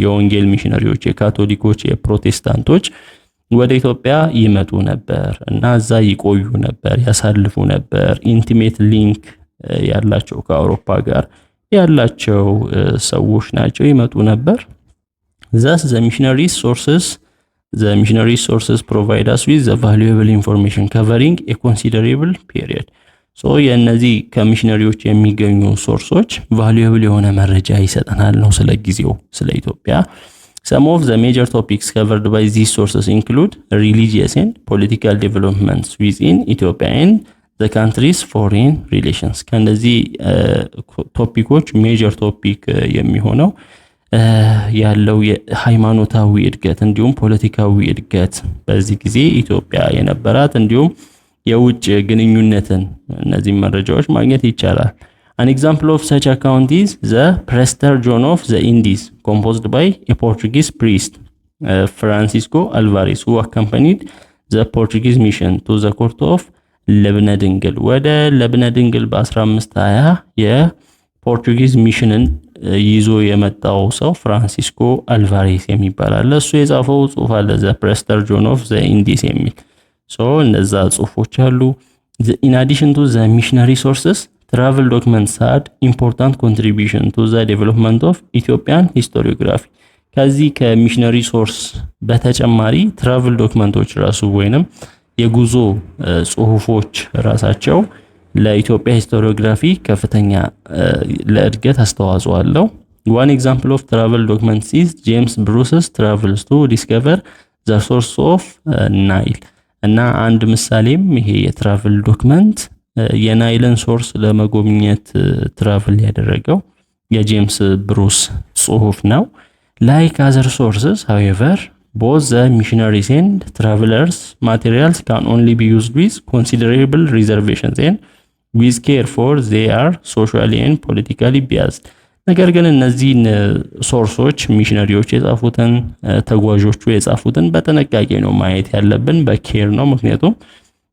የወንጌል ሚሽነሪዎች የካቶሊኮች የፕሮቴስታንቶች ወደ ኢትዮጵያ ይመጡ ነበር እና እዛ ይቆዩ ነበር ያሳልፉ ነበር። ኢንቲሜት ሊንክ ያላቸው ከአውሮፓ ጋር ያላቸው ሰዎች ናቸው ይመጡ ነበር። Thus the missionary sources provide us with the valuable information covering a considerable period. So የነዚህ ከሚሽነሪዎች የሚገኙ ሶርሶች valuable የሆነ መረጃ ይሰጠናል ነው ስለ ጊዜው ስለ ኢትዮጵያ። Some of the major topics covered by these sources include religious and political developments within Ethiopia and the country's foreign relations. ከነዚህ ቶፒኮች ሜጀር ቶፒክ የሚሆነው ያለው የሃይማኖታዊ እድገት እንዲሁም ፖለቲካዊ እድገት በዚህ ጊዜ ኢትዮጵያ የነበራት እንዲሁም የውጭ ግንኙነትን እነዚህ መረጃዎች ማግኘት ይቻላል። An example of such account is the Prester John of the Indies, composed by a Portuguese priest, Francisco Alvarez, who accompanied the Portuguese mission to the court of ለብነ ድንግል ወደ ለብነ ድንግል በ1520 የፖርቱጊዝ ሚሽንን ይዞ የመጣው ሰው ፍራንሲስኮ አልቫሬስ የሚባል አለ። እሱ የጻፈው ጽሑፍ አለ ዘ ፕሬስተር ጆን ኦፍ ዘ ኢንዲስ የሚል እነዛ ጽሑፎች አሉ። In addition to the missionary sources, travel documents had important contribution to the development of Ethiopian historiography. ከዚህ ከሚሽነሪ ሶርስ በተጨማሪ ትራቨል ዶክመንቶች ራሱ ወይንም የጉዞ ጽሑፎች ራሳቸው ለኢትዮጵያ ሂስቶሪዮግራፊ ከፍተኛ ለእድገት አስተዋጽኦ አለው። One example of travel documents is James Bruce's travels to discover the source of Nile. እና አንድ ምሳሌም ይሄ የትራቨል ዶክመንት የናይልን ሶርስ ለመጎብኘት ትራቨል ያደረገው የጄምስ ብሩስ ጽሑፍ ነው። Like other sources, however, both the missionaries and travelers materials can only be used with considerable reservations and with care, for they are socially and politically biased. ነገር ግን እነዚህን ሶርሶች ሚሽነሪዎች የጻፉትን ተጓዦቹ የጻፉትን በጥንቃቄ ነው ማየት ያለብን፣ በኬር ነው። ምክንያቱም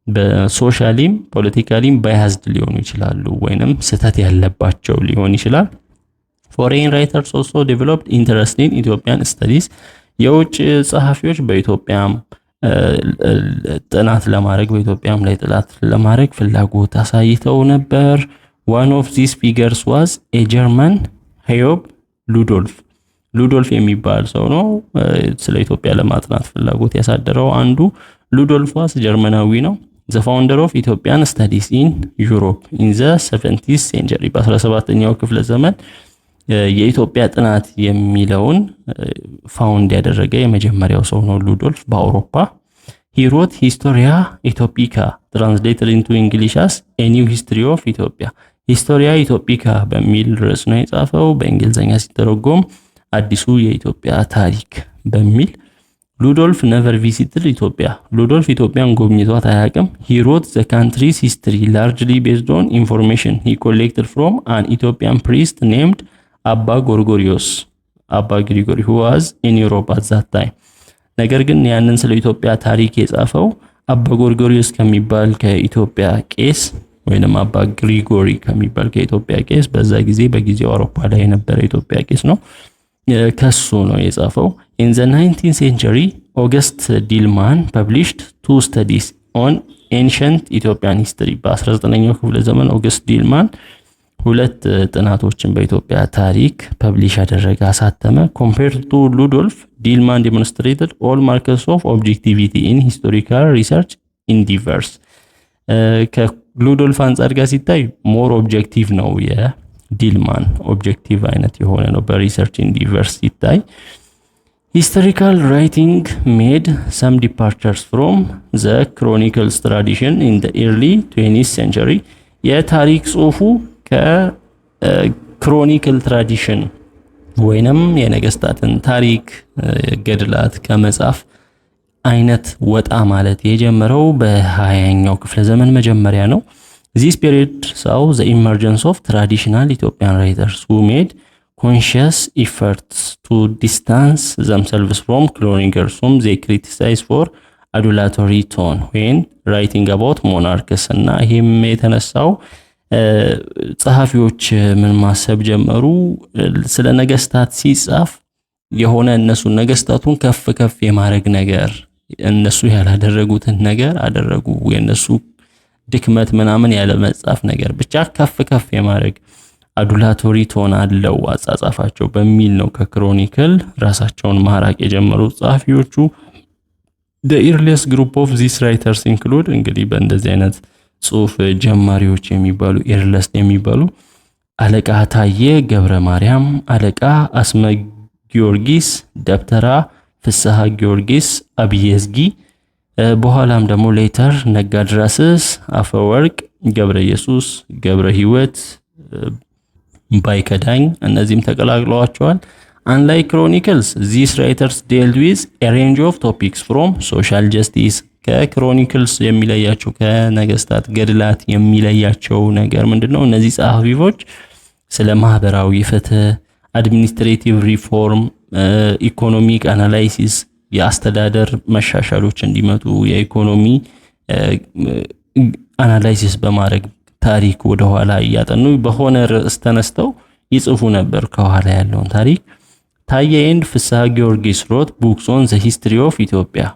በሶሻሊም ፖለቲካሊም ባያዝድ ሊሆኑ ይችላሉ ወይንም ስህተት ያለባቸው ሊሆን ይችላል። ፎሬን ራይተርስ ኦልሶ ዴቨሎፕድ ኢንተረስት ኢን ኢትዮጵያን ስተዲስ። የውጭ ጸሐፊዎች በኢትዮጵያም ጥናት ለማድረግ በኢትዮጵያም ላይ ጥናት ለማድረግ ፍላጎት አሳይተው ነበር። ዋን ኦፍ ዚስ ፊገርስ ዋዝ ኤ ጀርመን ሄዮብ ሉዶልፍ የሚባል ሰው ነው ስለ ኢትዮጵያ ለማጥናት ፍላጎት ያሳደረው። አንዱ ሉዶልፍ ዋዝ ጀርመናዊ ነው። ዘ ፋውንደር ኦፍ ኢትዮጵያን ስተዲስ ኢን ዩሮፕ ኢን ዘ 17th ሴንቸሪ። በ17ኛው ክፍለ ዘመን የኢትዮጵያ ጥናት የሚለውን ፋውንድ ያደረገ የመጀመሪያው ሰው ነው ሉዶልፍ በአውሮፓ። he wrote Historia Ethiopica translated into English as a new history of Ethiopia. Historia Ethiopica በሚል ርዕስ ነው የጻፈው። በእንግሊዘኛ ሲተረጎም አዲሱ የኢትዮጵያ ታሪክ በሚል። ሉዶልፍ never visited ኢትዮጵያ። ሉዶልፍ ኢትዮጵያን ጎብኝቷት አያውቅም። he wrote the country's history largely based on information he collected from an Ethiopian priest named አባ ግሪጎሪ who was in Europe at that time። ነገር ግን ያንን ስለ ኢትዮጵያ ታሪክ የጻፈው አባ ጎርጎሪዮስ ከሚባል ከኢትዮጵያ ቄስ ወይንም አባ ግሪጎሪ ከሚባል ከኢትዮጵያ ቄስ በጊዜው አውሮፓ ላይ የነበረ ኢትዮጵያ ቄስ ነው። ከሱ ነው የጻፈው። in the 19th century August Dillman published two studies on ancient Ethiopian history። በ19ኛው ክፍለ ዘመን ኦገስት ዲልማን ሁለት ጥናቶችን በኢትዮጵያ ታሪክ ፐብሊሽ አደረገ፣ አሳተመ። compared to Ludolf, Dillman demonstrated all markers of objectivity in historical research endeavors። ከሉዶልፍ አንጻር ጋር ሲታይ ሞር ኦብጀክቲቭ ነው የዲልማን ኦብጀክቲቭ አይነት የሆነ ነው በሪሰርች endeavors ሲታይ። historical writing made some departures from the chronicles tradition in the early 20th century። የታሪክ ጽሁፉ ከክሮኒክል ትራዲሽን ወይንም የነገስታትን ታሪክ ገድላት ከመጻፍ አይነት ወጣ ማለት የጀመረው በ20ኛው ክፍለ ዘመን መጀመሪያ ነው። this period saw the emergence of traditional Ethiopian writers who made conscious efforts to distance themselves from chronicles whom they criticized for adulatory tone when writing about monarchs። እና ይሄም የተነሳው ጸሐፊዎች ምን ማሰብ ጀመሩ? ስለ ነገስታት ሲጻፍ የሆነ እነሱ ነገስታቱን ከፍ የማድረግ ነገር፣ እነሱ ያላደረጉትን ነገር አደረጉ፣ የነሱ ድክመት ምናምን ያለ መጻፍ ነገር፣ ብቻ ከፍ የማድረግ አዱላቶሪ ቶን አለው አጻጻፋቸው በሚል ነው ከክሮኒክል ራሳቸውን ማራቅ የጀመሩ ጸሐፊዎቹ። the earliest group of these writers include እንግዲህ በእንደዚህ አይነት ጽሁፍ ጀማሪዎች የሚባሉ ኤርለስት የሚባሉ አለቃ ታየ ገብረ ማርያም፣ አለቃ አስመ ጊዮርጊስ፣ ደብተራ ፍስሐ ጊዮርጊስ አብየዝጊ፣ በኋላም ደግሞ ሌተር ነጋድራስስ፣ አፈወርቅ ገብረ ኢየሱስ፣ ገብረ ህይወት፣ ባይከዳኝ እነዚህም ተቀላቅለዋቸዋል። unlike chronicles these writers dealt with a range of topics from social justice። ከክሮኒክልስ የሚለያቸው ከነገስታት ገድላት የሚለያቸው ነገር ምንድነው? እነዚህ ጸሐፊዎች ስለ ማህበራዊ ፍትህ፣ አድሚኒስትሬቲቭ ሪፎርም፣ ኢኮኖሚክ አናላይሲስ፣ የአስተዳደር መሻሻሎች እንዲመጡ የኢኮኖሚ አናላይሲስ በማድረግ ታሪክ ወደ ኋላ እያጠኑ በሆነ ርዕስ ተነስተው ይጽፉ ነበር ከኋላ ያለውን ታሪክ። ታየ ኤንድ ፍስሐ ጊዮርጊስ wrote books on the history of Ethiopia።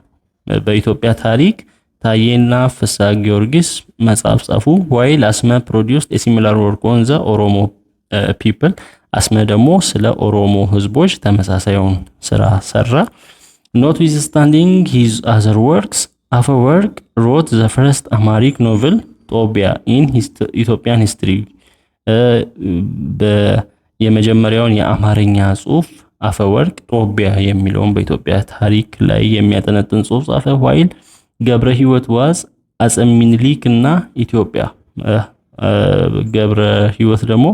በኢትዮጵያ ታሪክ ታየና ፍስሐ ጊዮርጊስ መጽሐፍ ጻፉ። while አስመ produced a similar work on the Oromo people። አስመ ደግሞ ስለ ኦሮሞ ህዝቦች ተመሳሳዩን ስራ ሰራ። notwithstanding his other works አፈወርቅ wrote the first Amharic novel ጦቢያ in Ethiopian history። የመጀመሪያውን የአማርኛ ጽሁፍ አፈወርቅ ጦቢያ የሚለውን በኢትዮጵያ ታሪክ ላይ የሚያጠነጥን ጽሁፍ ጻፈ። while ገብረ ህይወት was አፄ ምኒልክ እና ኢትዮጵያ። ገብረ ህይወት ደግሞ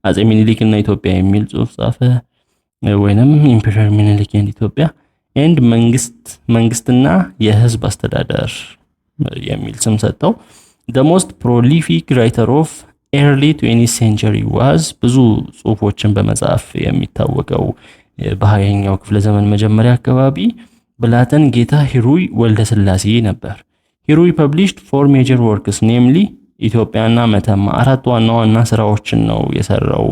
አፄ ምኒልክ እና ኢትዮጵያ የሚል ጽሁፍ ጻፈ፣ ወይንም ኢምፔሪየር ምኒልክ እና ኢትዮጵያ and መንግስትና የህዝብ አስተዳደር የሚል ስም ሰጠው። the most prolific writer of ኤርሊ 20th ሴንቸሪ ዋዝ ብዙ ጽሁፎችን በመጻፍ የሚታወቀው በ20ኛው ክፍለ ዘመን መጀመሪያ አካባቢ ብላተን ጌታ ሂሩይ ወልደ ስላሴ ነበር። ሂሩይ ፐብሊሽድ 4 ሜጀር ወርክስ ኔምሊ ኢትዮጵያና መተማ 4 ዋና ዋና ስራዎችን ነው የሰራው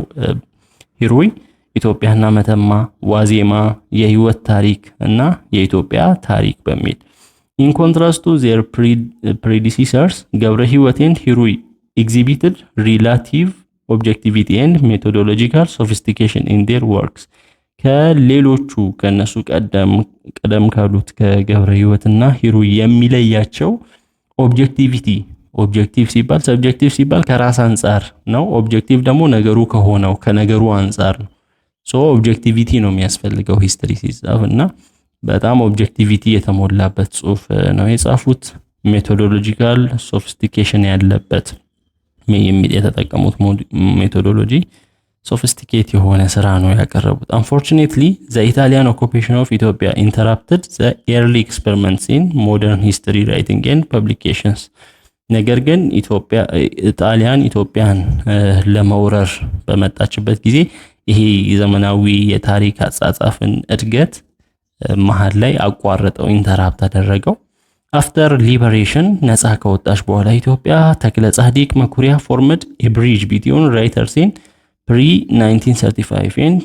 ሂሩይ። ኢትዮጵያና መተማ፣ ዋዜማ፣ የህይወት ታሪክ እና የኢትዮጵያ ታሪክ በሚል ኢን ኮንትራስት ቱ ዜር ፕሪዲሲሰርስ ገብረ ህይወት ኤንድ ሂሩይ exhibited relative objectivity and methodological sophistication in their works ከሌሎቹ ከነሱ ቀደም ካሉት ከገብረ ህይወትና ሂሩይ የሚለያቸው ኦብጀክቲቭ ሲባል ሰብጀክቲቭ ሲባል ከራስ አንፃር ነው። ኦብጀክቲቭ ደግሞ ነገሩ ከሆነው ከነገሩ አንፃር ነው። ሶ ኦብጀክቲቪቲ ነው የሚያስፈልገው ሂስትሪ ሲጻፍ እና በጣም ኦብጀክቲቪቲ የተሞላበት ጽሁፍ ነው የጻፉት። ሜቶዶሎጂካል ሶፊስቲኬሽን ያለበት የሚል የተጠቀሙት ሜቶዶሎጂ ሶፊስቲኬት የሆነ ስራ ነው ያቀረቡት። Unfortunately, the Italian occupation of Ethiopia interrupted the early experiments in modern history writing and publications. ነገር ግን ጣሊያን ኢትዮጵያን ለመውረር በመጣችበት ጊዜ ይሄ ዘመናዊ የታሪክ አጻጻፍን እድገት መሃል ላይ አቋረጠው፣ ኢንተራፕት አደረገው። After liberation ነፃ ከወጣች በኋላ ኢትዮጵያ ተክለ ጻዲቅ መኩሪያ formed a bridge between writers in pre-1935 and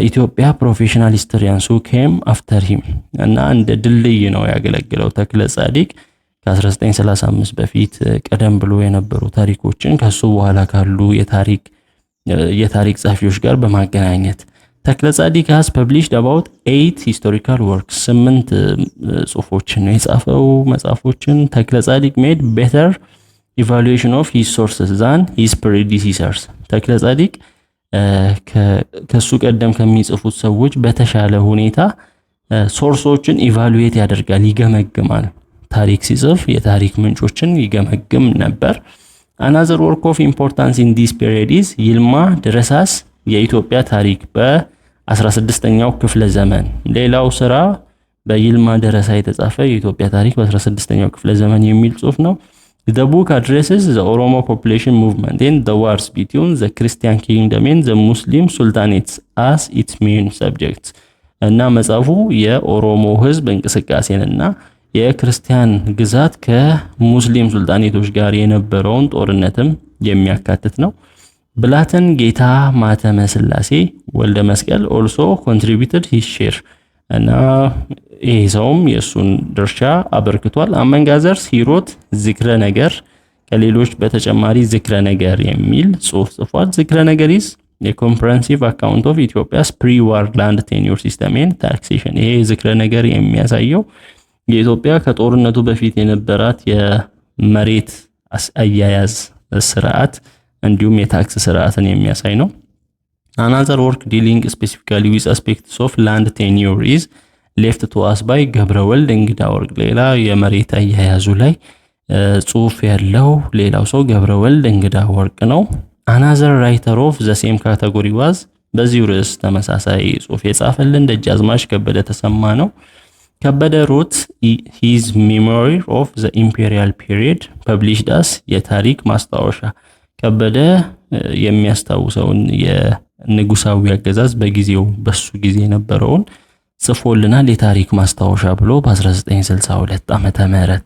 ኢትዮጵያ ፕሮፌሽናል ሂስቶሪያንስ who came after him እና እንደ ድልድይ ነው ያገለግለው ተክለ ጻዲቅ ከ1935 በፊት ቀደም ብሎ የነበሩ ታሪኮችን ከሱ በኋላ ካሉ የታሪክ ጻፊዎች ጋር በማገናኘት ተክለ ጻዲቅ has published about 8 historical works 8 ጽሁፎችን ነው የጻፈው መጽሐፎችን። ተክለ ጻዲቅ made better evaluation of his sources than his predecessors ተክለ ጻዲቅ ከሱ ቀደም ከሚጽፉት ሰዎች በተሻለ ሁኔታ ሶርሶችን ኢቫሉዌት ያደርጋል፣ ይገመግማል። ታሪክ ሲጽፍ የታሪክ ምንጮችን ይገመግም ነበር። Another work of importance in this period is ይልማ ድረሳስ የኢትዮጵያ ታሪክ በ16ኛው ክፍለ ዘመን። ሌላው ስራ በይልማ ደረሳ የተጻፈ የኢትዮጵያ ታሪክ በ16ኛው ክፍለ ዘመን የሚል ጽሁፍ ነው። The book addresses the Oromo population movement and the wars between the Christian kingdom and the Muslim sultanates as its main subjects. እና መጽሐፉ የኦሮሞ ህዝብ እንቅስቃሴንና የክርስቲያን ግዛት ከሙስሊም ሱልጣኔቶች ጋር የነበረውን ጦርነትም የሚያካትት ነው። ብላተን ጌታ ማተመ ስላሴ ወልደ መስቀል also contributed his share እና ይሄ ሰውም የሱን ድርሻ አበርክቷል። Among others he wrote ዝክረ ነገር ከሌሎች በተጨማሪ ዝክረ ነገር የሚል ጽሁፍ ጽፏል። ዝክረ ነገር is a comprehensive account of Ethiopia's pre-war land tenure system and taxation። ይሄ ዝክረ ነገር የሚያሳየው የኢትዮጵያ ከጦርነቱ በፊት የነበራት የመሬት አያያዝ ስርዓት እንዲሁም የታክስ ስርዓትን የሚያሳይ ነው። Another work dealing specifically with aspects of land tenure is left to us by ገብረወልድ እንግዳ ወርቅ። ሌላ የመሬት አያያዙ ላይ ጽሁፍ ያለው ሌላው ሰው ገብረወልድ እንግዳ ወርቅ ነው። Another writer of the same category was በዚህ ርዕስ ተመሳሳይ ጽሁፍ የጻፈልን ደጃዝማች ከበደ ተሰማ ነው። ከበደ wrote his memoir of the imperial period published as የታሪክ ማስታወሻ። ከበደ የሚያስታውሰውን የንጉሳዊ አገዛዝ በጊዜው በሱ ጊዜ የነበረውን ጽፎልናል የታሪክ ማስታወሻ ብሎ በ1962 ዓመተ ምህረት።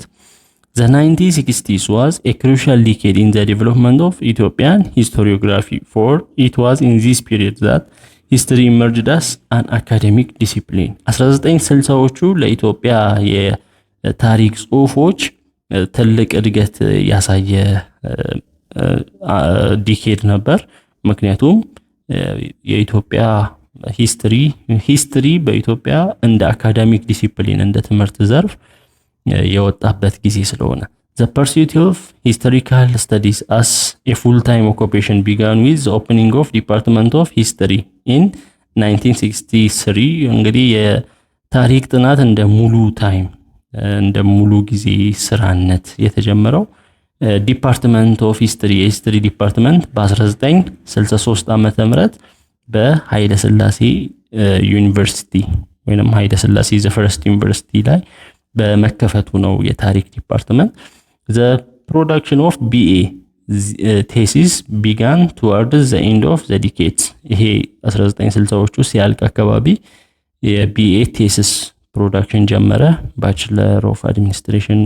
The 1960s was a crucial decade in the development of Ethiopian historiography, for it was in this period that history emerged as an academic discipline። 1960ዎቹ ለኢትዮጵያ የታሪክ ጽሁፎች ትልቅ እድገት ያሳየ ዲኬድ ነበር። ምክንያቱም የኢትዮጵያ ሂስትሪ በኢትዮጵያ እንደ አካዳሚክ ዲሲፕሊን እንደ ትምህርት ዘርፍ የወጣበት ጊዜ ስለሆነ The pursuit of historical studies as a full-time occupation began with the opening of Department of History in 1963። እንግዲህ የታሪክ ጥናት እንደ ሙሉ ጊዜ ስራነት የተጀመረው ዲፓርትመንት ኦፍ ሂስትሪ የሂስትሪ ዲፓርትመንት በ1963 ዓመተ ምህረት በኃይለ ሥላሴ ዩኒቨርሲቲ ወይንም ኃይለ ሥላሴ ዘ ፈርስት ዩኒቨርሲቲ ላይ በመከፈቱ ነው የታሪክ ዲፓርትመንት። The production of BA ቴሲስ ቢጋን ቱዋርድስ ዘ ኤንድ ኦፍ ዘ ዲኬድስ። ይሄ 1960ዎቹ ሲያልቅ አካባቢ የቢኤ ቴሲስ ፕሮዳክሽን ጀመረ። ባችለር ኦፍ አድሚኒስትሬሽን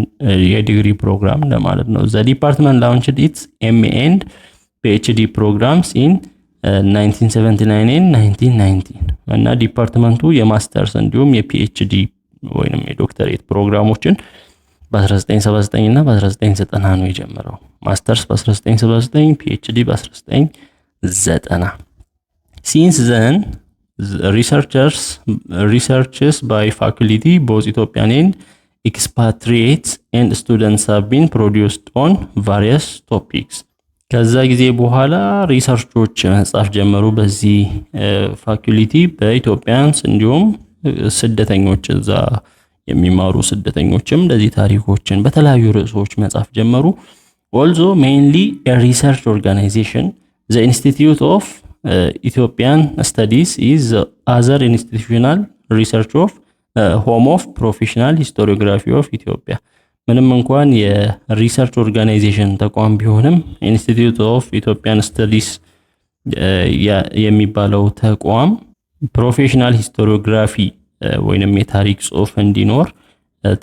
የዲግሪ ፕሮግራም ለማለት ነው። ዘ ዲፓርትመንት ላውንችድ ኢትስ ኤምኤ ኤንድ ፒኤችዲ ፕሮግራምስ ኢን 1979 and 1990 እና ዲፓርትመንቱ የማስተርስ እንዲሁም የፒኤችዲ ወይንም የዶክተሬት ፕሮግራሞችን በ1979 እና በ1990 ነው የጀመረው። ማስተርስ በ1979 ፒኤችዲ በ1990። ሲንስ ዘን researches by faculty both Ethiopian and expatriates and students have been produced on various topics. ከዛ ጊዜ በኋላ ሪሰርቾች መጻፍ ጀመሩ በዚህ ፋኩሊቲ በኢትዮጵያንስ እንዲሁም ስደተኞች እዛ የሚማሩ ስደተኞችም እንደዚህ ታሪኮችን በተለያዩ ርዕሶች መጻፍ ጀመሩ። also mainly a research organization, the Institute of Ethiopian Studies is the other institutional research of home of professional historiography of Ethiopia. ምንም እንኳን የሪሰርች ኦርጋናይዜሽን ተቋም ቢሆንም ኢንስቲትዩት ኦፍ ኢትዮጵያን ስተዲስ የሚባለው ተቋም ፕሮፌሽናል ሂስቶሪዮግራፊ ወይንም የታሪክ ጽሑፍ እንዲኖር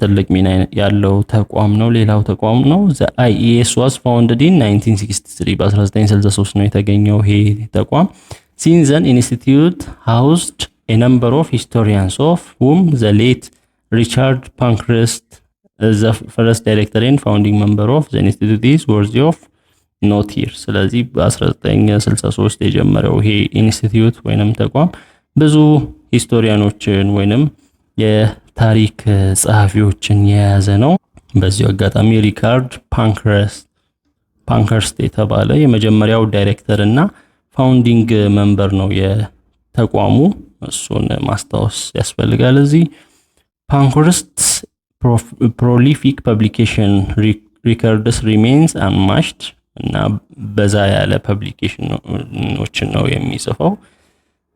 ትልቅ ሚና ያለው ተቋም ነው። ሌላው ተቋም ነው the IES was founded in 1963 በ1963 ነው የተገኘው ይሄ ተቋም። since then institute housed a number of historians of whom the late Richard Pankhurst the first director and founding member of the institute is worthy of note here። ስለዚህ በ1963 የጀመረው ይሄ ኢንስቲትዩት ወይንም ተቋም ብዙ ሂስቶሪያኖችን ወይንም የታሪክ ጸሐፊዎችን የያዘ ነው። በዚህ አጋጣሚ ሪቻርድ ፓንክረስት የተባለ የመጀመሪያው ዳይሬክተር እና ፋውንዲንግ ሜምበር ነው የተቋሙ። እሱን ማስታወስ ያስፈልጋል። እዚህ ፓንክረስት prolific publication records remains unmatched እና በዛ ያለ ፐብሊኬሽኖችን ነው የሚጽፈው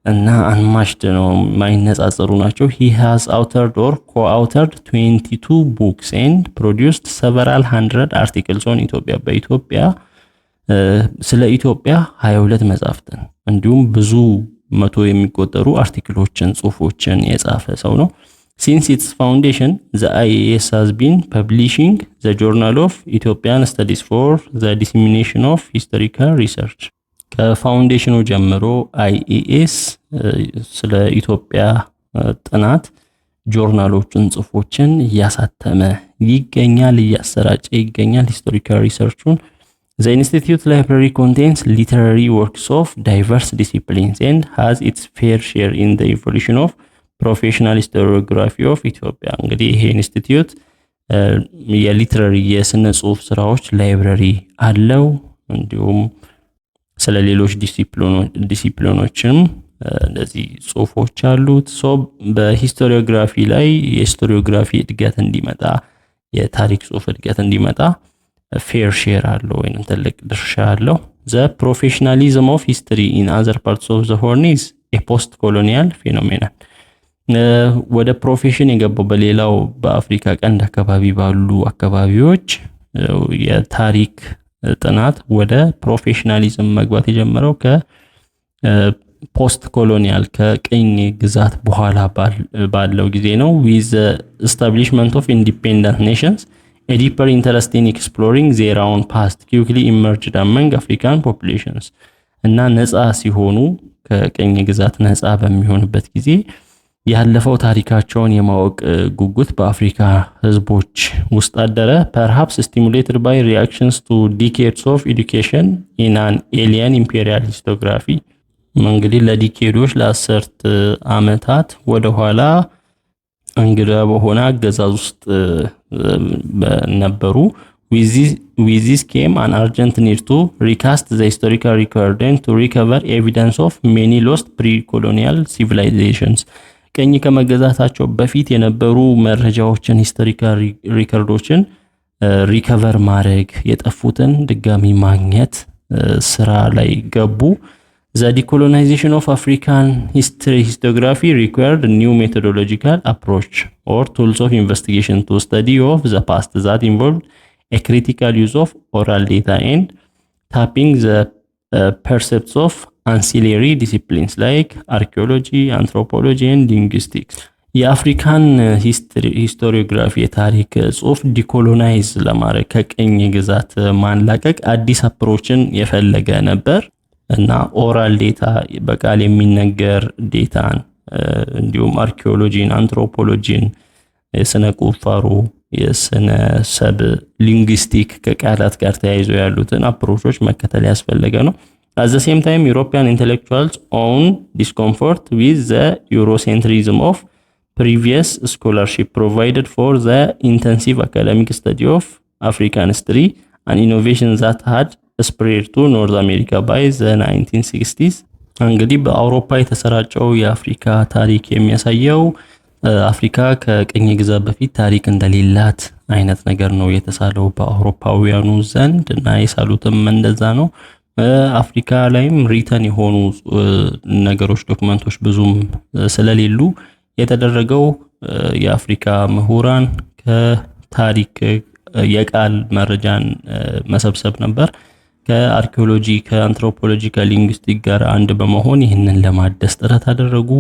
እና unmatched ነው ማይነጻጸሩ ናቸው። he has authored or co-authored 22 books and produced several hundred articles on Ethiopia በኢትዮጵያ ስለ ኢትዮጵያ 22 መጻሕፍትን እንዲሁም ብዙ መቶ የሚቆጠሩ አርቲክሎችን ጽሑፎችን የጻፈ ሰው ነው። Since its foundation, the IES has been publishing the Journal of Ethiopian Studies for the dissemination of historical research. ከፋውንዴሽኑ ጀምሮ IES ስለ ኢትዮጵያ ጥናት ጆርናሎችን ጽሑፎችን እያሳተመ ይገኛል፣ እያሰራጨ ይገኛል ሂስቶሪካል ሪሰርቹን። The Institute library contains literary works of diverse disciplines and has its fair share in the evolution of ፕሮፌሽናል ሂስቶሪዮግራፊ ኦፍ ኢትዮጵያ። እንግዲህ ይሄ ኢንስቲትዩት የሊትራሪ የስነ ጽሑፍ ስራዎች ላይብረሪ አለው። እንዲሁም ስለ ሌሎች ዲሲፕሊኖችም እንደዚህ ጽሑፎች አሉት። ሶ በሂስቶሪዮግራፊ ላይ የሂስቶሪዮግራፊ እድገት እንዲመጣ የታሪክ ጽሑፍ እድገት እንዲመጣ ፌር ሼር አለው ወይንም ትልቅ ድርሻ አለው። ዘ ፕሮፌሽናሊዝም ኦፍ ሂስትሪ ኢን አዘር ፓርትስ ኦፍ ዘ ሆርን ኢዝ ኤ ፖስት ኮሎኒያል ፌኖሜናል። ወደ ፕሮፌሽን የገባው በሌላው በአፍሪካ ቀንድ አካባቢ ባሉ አካባቢዎች የታሪክ ጥናት ወደ ፕሮፌሽናሊዝም መግባት የጀመረው ከፖስት ኮሎኒያል ከቅኝ ግዛት በኋላ ባለው ጊዜ ነው። with the establishment of independent nations a deeper interest in exploring their own past quickly emerged among African populations እና ነፃ ሲሆኑ ከቅኝ ግዛት ነፃ በሚሆንበት ጊዜ ያለፈው ታሪካቸውን የማወቅ ጉጉት በአፍሪካ ህዝቦች ውስጥ አደረ። perhaps stimulated by reactions to decades of education in an alien imperial historiography። እንግዲህ ለዲኬዶች ለአስርት ዓመታት ወደ ኋላ እንግዳ በሆነ አገዛዝ ውስጥ ነበሩ። with this came an urgent need to recast the historical record and to recover evidence of many lost pre-colonial civilizations። ቀኝ ከመገዛታቸው በፊት የነበሩ መረጃዎችን ሂስቶሪካል ሪከርዶችን ሪከቨር ማድረግ የጠፉትን ድጋሚ ማግኘት ስራ ላይ ገቡ። The decolonization of African historiography required a new methodological approach or tools of investigation to study of the past that involved a critical use of oral data and ታፒንግ ዘ ፐርሴፕትስ ኦፍ አንሲሌሪ ዲሲፕሊንስ ላይክ አርኪኦሎጂ፣ አንትሮፖሎጂ ኤንድ ሊንጉስቲክስ። የአፍሪካን ሂስቶሪዮግራፊ የታሪክ ጽሑፍ ዲኮሎናይዝ ለማድረግ ከቅኝ ግዛት ማንላቀቅ አዲስ አፕሮችን የፈለገ ነበር እና ኦራል ዴታ በቃል የሚነገር ዴታን እንዲሁም አርኪኦሎጂን፣ አንትሮፖሎጂን፣ የስነ ቁፋሮ፣ የስነ ሰብ፣ ሊንጉስቲክ ከቃላት ጋር ተያይዞ ያሉትን አፕሮቾች መከተል ያስፈለገ ነው። at the same time European intellectuals own discomfort with the Eurocentrism of previous scholarship provided for the intensive academic study of African history and innovation that had spread to North America by the 1960s. እንግዲህ በአውሮፓ የተሰራጨው የአፍሪካ ታሪክ የሚያሳየው አፍሪካ ከቅኝ ግዛት በፊት ታሪክ እንደሌላት አይነት ነገር ነው የተሳለው በአውሮፓውያኑ ዘንድ እና የሳሉትም እንደዛ ነው። አፍሪካ ላይም ሪተን የሆኑ ነገሮች ዶክመንቶች ብዙም ስለሌሉ የተደረገው የአፍሪካ ምሁራን ከታሪክ የቃል መረጃን መሰብሰብ ነበር። ከአርኪኦሎጂ፣ ከአንትሮፖሎጂ፣ ከሊንጉስቲክ ጋር አንድ በመሆን ይህንን ለማደስ ጥረት አደረጉ።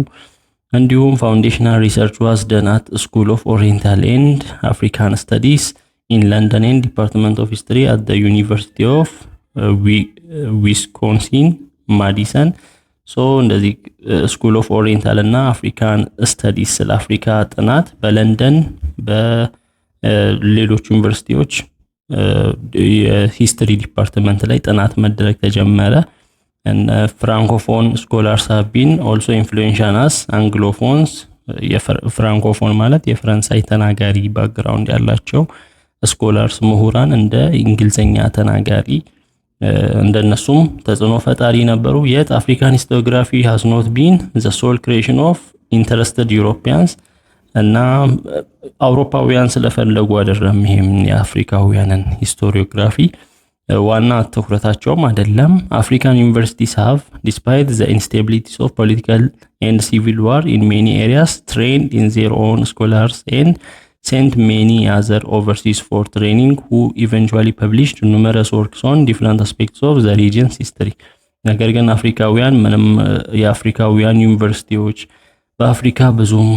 እንዲሁም ፋውንዴሽናል ሪሰርች ዋዝ ደን አት ስኩል ኦፍ ኦሪየንታል ኤንድ አፍሪካን ስተዲስ ኢን ለንደን ኤንድ ዲፓርትመንት ኦፍ ሂስትሪ አት ዘ ዩኒቨርሲቲ ኦፍ ዊስኮንሲን ማዲሰን። ሶ እንደዚህ ስኩል ኦፍ ኦሪየንታል እና አፍሪካን ስተዲስ ስለ አፍሪካ ጥናት በለንደን በሌሎች ዩኒቨርሲቲዎች የሂስትሪ ዲፓርትመንት ላይ ጥናት መደረግ ተጀመረ። and francophone scholars have been also influential as anglophones የፍራንኮፎን ማለት የፈረንሳይ ተናጋሪ ባክግራውንድ ያላቸው ስኮላርስ ምሁራን እንደ እንግሊዘኛ ተናጋሪ እንደነሱም ተጽዕኖ ፈጣሪ ነበሩ። yet African historiography has not been the sole creation of interested Europeans እና አውሮፓውያን ስለፈለጉ አይደለም ይሄም የአፍሪካውያንን ሂስቶሪዮግራፊ ዋና ትኩረታቸውም አይደለም። African universities have, despite the instabilities of political and civil war in many areas, trained in their own scholars and sent many other overseas for training who eventually published numerous works on different aspects of the region's history. ነገር ግን አፍሪካውያን ምንም የአፍሪካውያን ዩኒቨርሲቲዎች በአፍሪካ ብዙም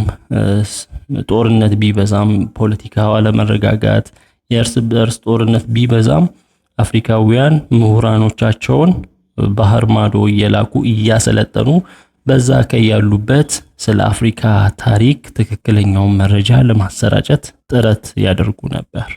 ጦርነት ቢበዛም ፖለቲካው አለመረጋጋት የእርስ በርስ ጦርነት ቢበዛም አፍሪካውያን ምሁራኖቻቸውን ባህር ማዶ እየላኩ እያሰለጠኑ በዛ ከያሉበት ስለ አፍሪካ ታሪክ ትክክለኛውን መረጃ ለማሰራጨት ጥረት ያደርጉ ነበር።